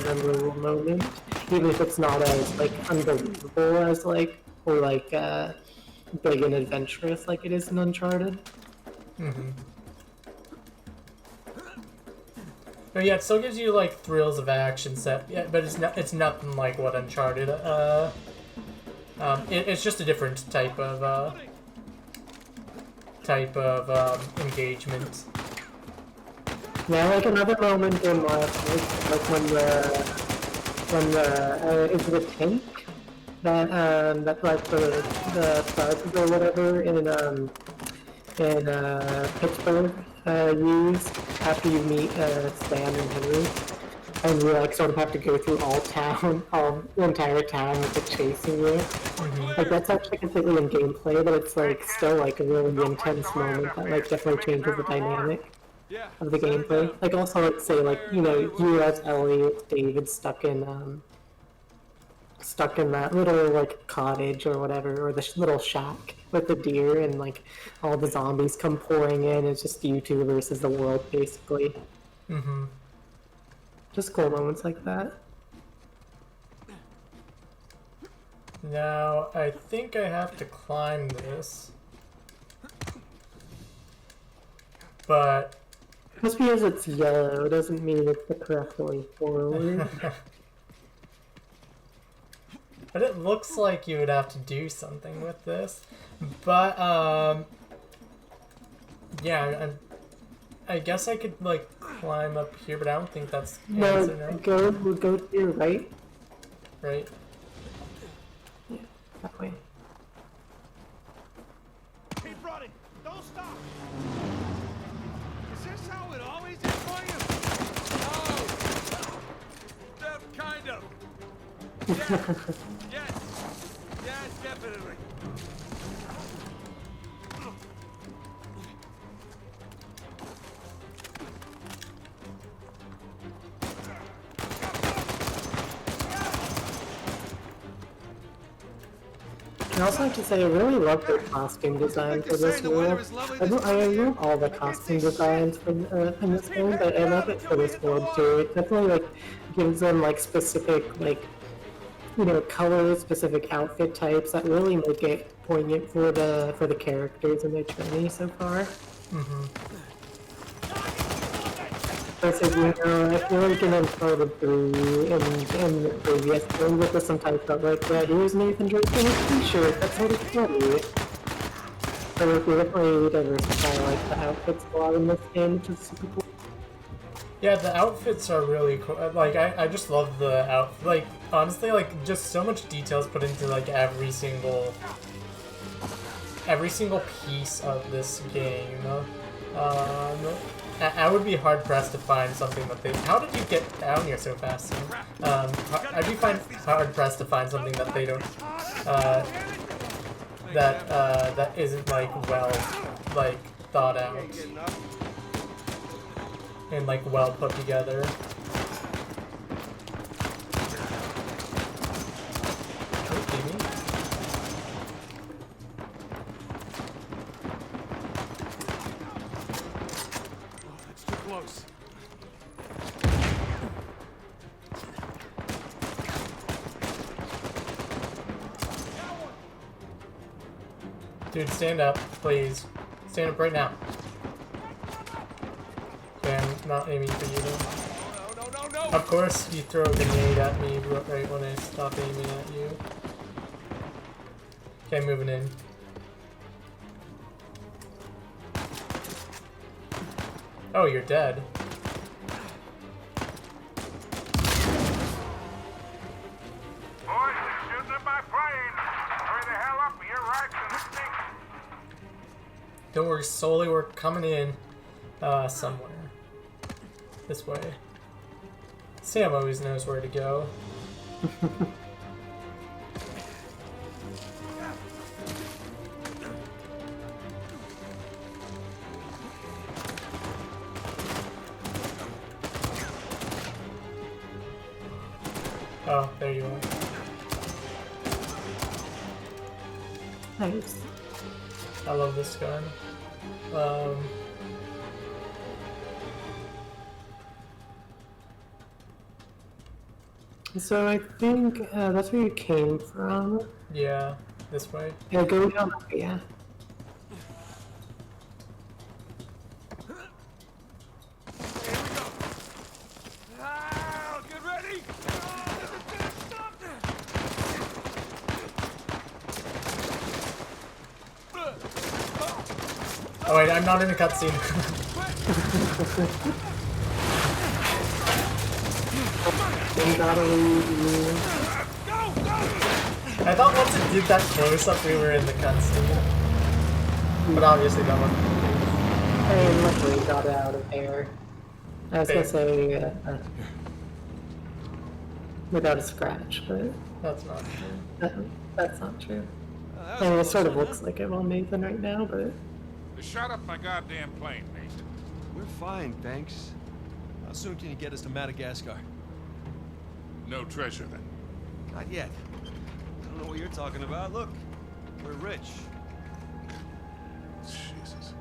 memorable moment, even if it's not as like unbelievable as like or like big and adventurous like it is in Uncharted. But yeah, it still gives you like thrills of action set. Yeah, but it's nothing like what Uncharted. It's just a different type of engagement. Yeah, like another moment in Last was like when the is it a tank that like the stars or whatever in Pittsburgh use after you meet Stan and Henry, and you like sort of have to go through the entire town with it chasing you. Like that's actually completely in gameplay, but it's like still like a really intense moment that like definitely changes the dynamic of the gameplay. Like also like say like you as Ellie, David stuck in that little like cottage or whatever, or the little shack with the deer, and like all the zombies come pouring in. It's just you two versus the world, basically. Just cool moments like that. Now, I think I have to climb this. But... Just because it's yellow doesn't mean it's the correct way forward. But it looks like you would have to do something with this. But, yeah, I guess I could, like, climb up here, but I don't think that's the answer, no? We'll go to your right. Right. Yeah, that way. Keep running! Don't stop! Is this how it always is for you? No! Kind of. Yes! Yes, definitely. I also have to say I really love the costume design for this world. I love all the costume designs in this game, but I love it for this world too. It definitely like gives them like specific like colors, specific outfit types that really make it poignant for the characters and their journey so far. I said, I feel like in Uncharted 3 and the previous game, with some type of like, yeah, here's Nathan Drake in his t-shirt, that's sort of funny. But like, you definitely diversify like the outfits a lot in this game, which is super cool. Yeah, the outfits are really cool. Like, I just love the outfit. Like, honestly, like, just so much details put into, like, every single piece of this game. I would be hard-pressed to find something that they... How did you get down here so fast? I'd be hard-pressed to find something that they don't... that isn't, like, well, like, thought out. And, like, well put together. Dude, stand up, please. Stand up right now. Okay, I'm not aiming for you though. No. Of course, you throw a grenade at me right when I stop aiming at you. Okay, moving in. Oh, you're dead. Don't worry, Sully, we're coming in somewhere. This way. Sam always knows where to go. Oh, there you are. Thanks. I love this gun. So I think that's where you came from. Yeah, this way. Yeah, go down. Yeah. Get ready! Oh wait, I'm not in a cutscene. I thought once it did that close up, we were in the cutscene. But obviously that wasn't the case. I luckily got out of there. I was gonna say without a scratch, but That's not true. that's not true. I mean, it sort of looks like it on Nathan right now, but They shot up my goddamn plane, Nathan. We're fine, thanks. How soon can you get us to Madagascar? No treasure, then. Not yet. I don't know what you're talking about. Look, we're rich. Jesus.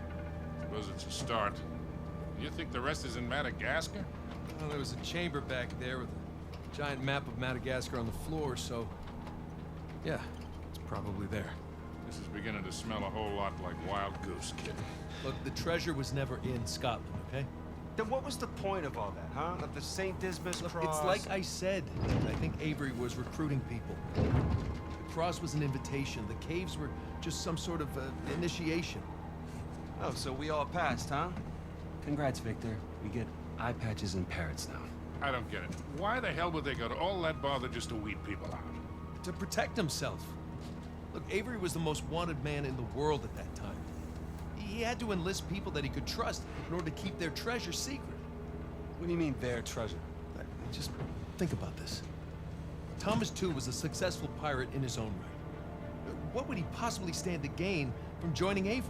Suppose it's a start. You think the rest is in Madagascar? Well, there was a chamber back there with a giant map of Madagascar on the floor, so... yeah, it's probably there. This is beginning to smell a whole lot like wild goose, kid. Look, the treasure was never in Scotland, okay? Then what was the point of all that, huh? Of the St. Dismas Look, cross? it's like I said. I think Avery was recruiting people. The cross was an invitation. The caves were just some sort of initiation. Oh, so we all passed, huh? Congrats, Victor. We get eye patches and parrots now. I don't get it. Why the hell would they go to all that bother just to weed people out? To protect himself. Look, Avery was the most wanted man in the world at that time. He had to enlist people that he could trust in order to keep their treasure secret. What do you mean, their treasure? Just think about this. Thomas, too, was a successful pirate in his own right. What would he possibly stand to gain from joining Avery?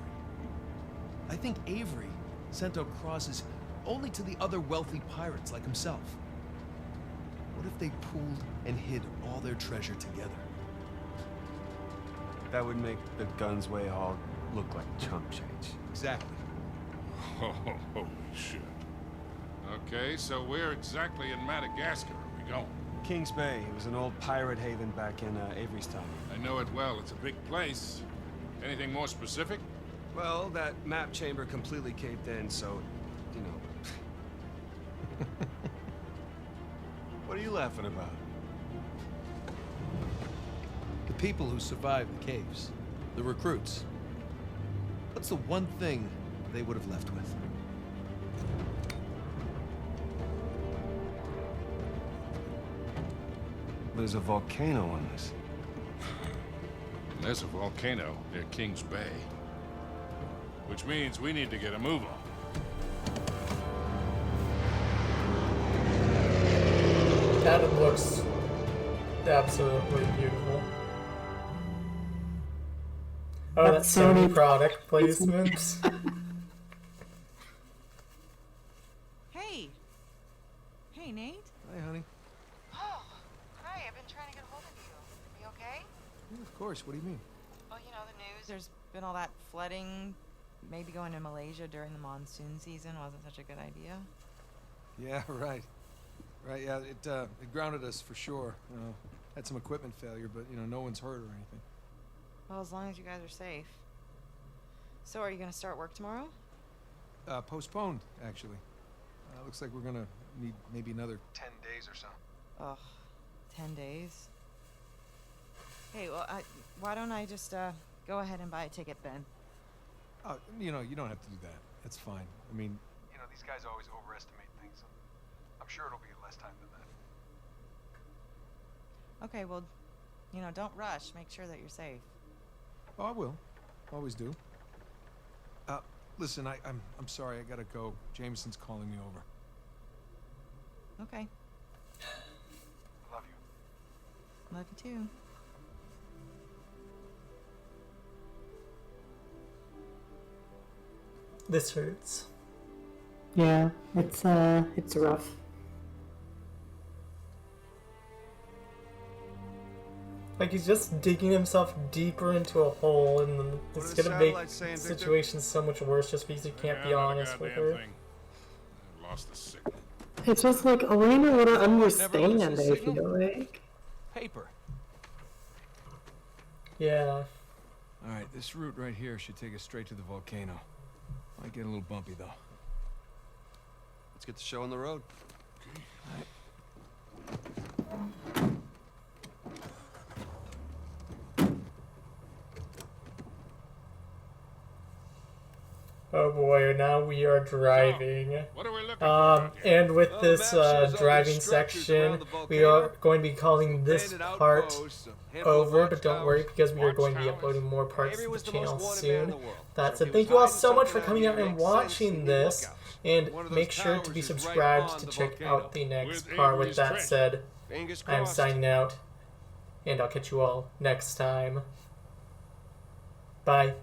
I think Avery sent out crosses only to the other wealthy pirates like himself. What if they pooled and hid all their treasure together? That would make the Gunsway Hall look like chump change. Exactly. Oh, holy shit. Okay, so where exactly in Madagascar are we going? Kings Bay. It was an old pirate haven back in Avery's time. I know it well. It's a big place. Anything more specific? Well, that map chamber completely caved in, so, you know. What are you laughing about? The people who survived the caves. The recruits. What's the one thing they would have left with? There's a volcano on this. There's a volcano near Kings Bay. Which means we need to get a move on. That looks absolutely beautiful. Oh, that's Sony product placements. Hey! Hey, Nate? Hi, honey. Oh, hi, I've been trying to get a hold of you. You okay? Yeah, of course, what do you mean? Well, you know, the news, there's been all that flooding. Maybe going to Malaysia during the monsoon season wasn't such a good idea. Yeah, right. Right, yeah, it grounded us for sure. You know, had some equipment failure, but, you know, no one's hurt or anything. Well, as long as you guys are safe. So are you going to start work tomorrow? Postponed, actually. Looks like we're gonna need maybe another 10 days or so. Ugh, 10 days? Hey, well, why don't I just, go ahead and buy a ticket then? You know, you don't have to do that. That's fine. I mean, you know, these guys always overestimate things. I'm sure it'll be less time than that. Okay, well, you know, don't rush. Make sure that you're safe. Oh, I will. Always do. Listen, I'm sorry. I gotta go. Jameson's calling me over. Okay. Love you. Love you too. This hurts. yeah, it's rough. Like, he's just digging himself deeper into a hole, and then it's gonna make the situation so much worse just because he can't be honest with her. Lost the signal. It's just like Elena wouldn't understand, I feel like. Paper. Yeah. Alright, this route right here should take us straight to the volcano. Might get a little bumpy though. Let's get the show on the road. Oh boy, now we are driving. What are we looking for? And with this driving section, we are going to be calling this part over, but don't worry because we are going to be uploading more parts to the channel soon. That's it. Thank you all so much for coming out and watching this, and make sure to be subscribed to check out the next part. With that said, I'm signing out, and I'll catch you all next time. Bye.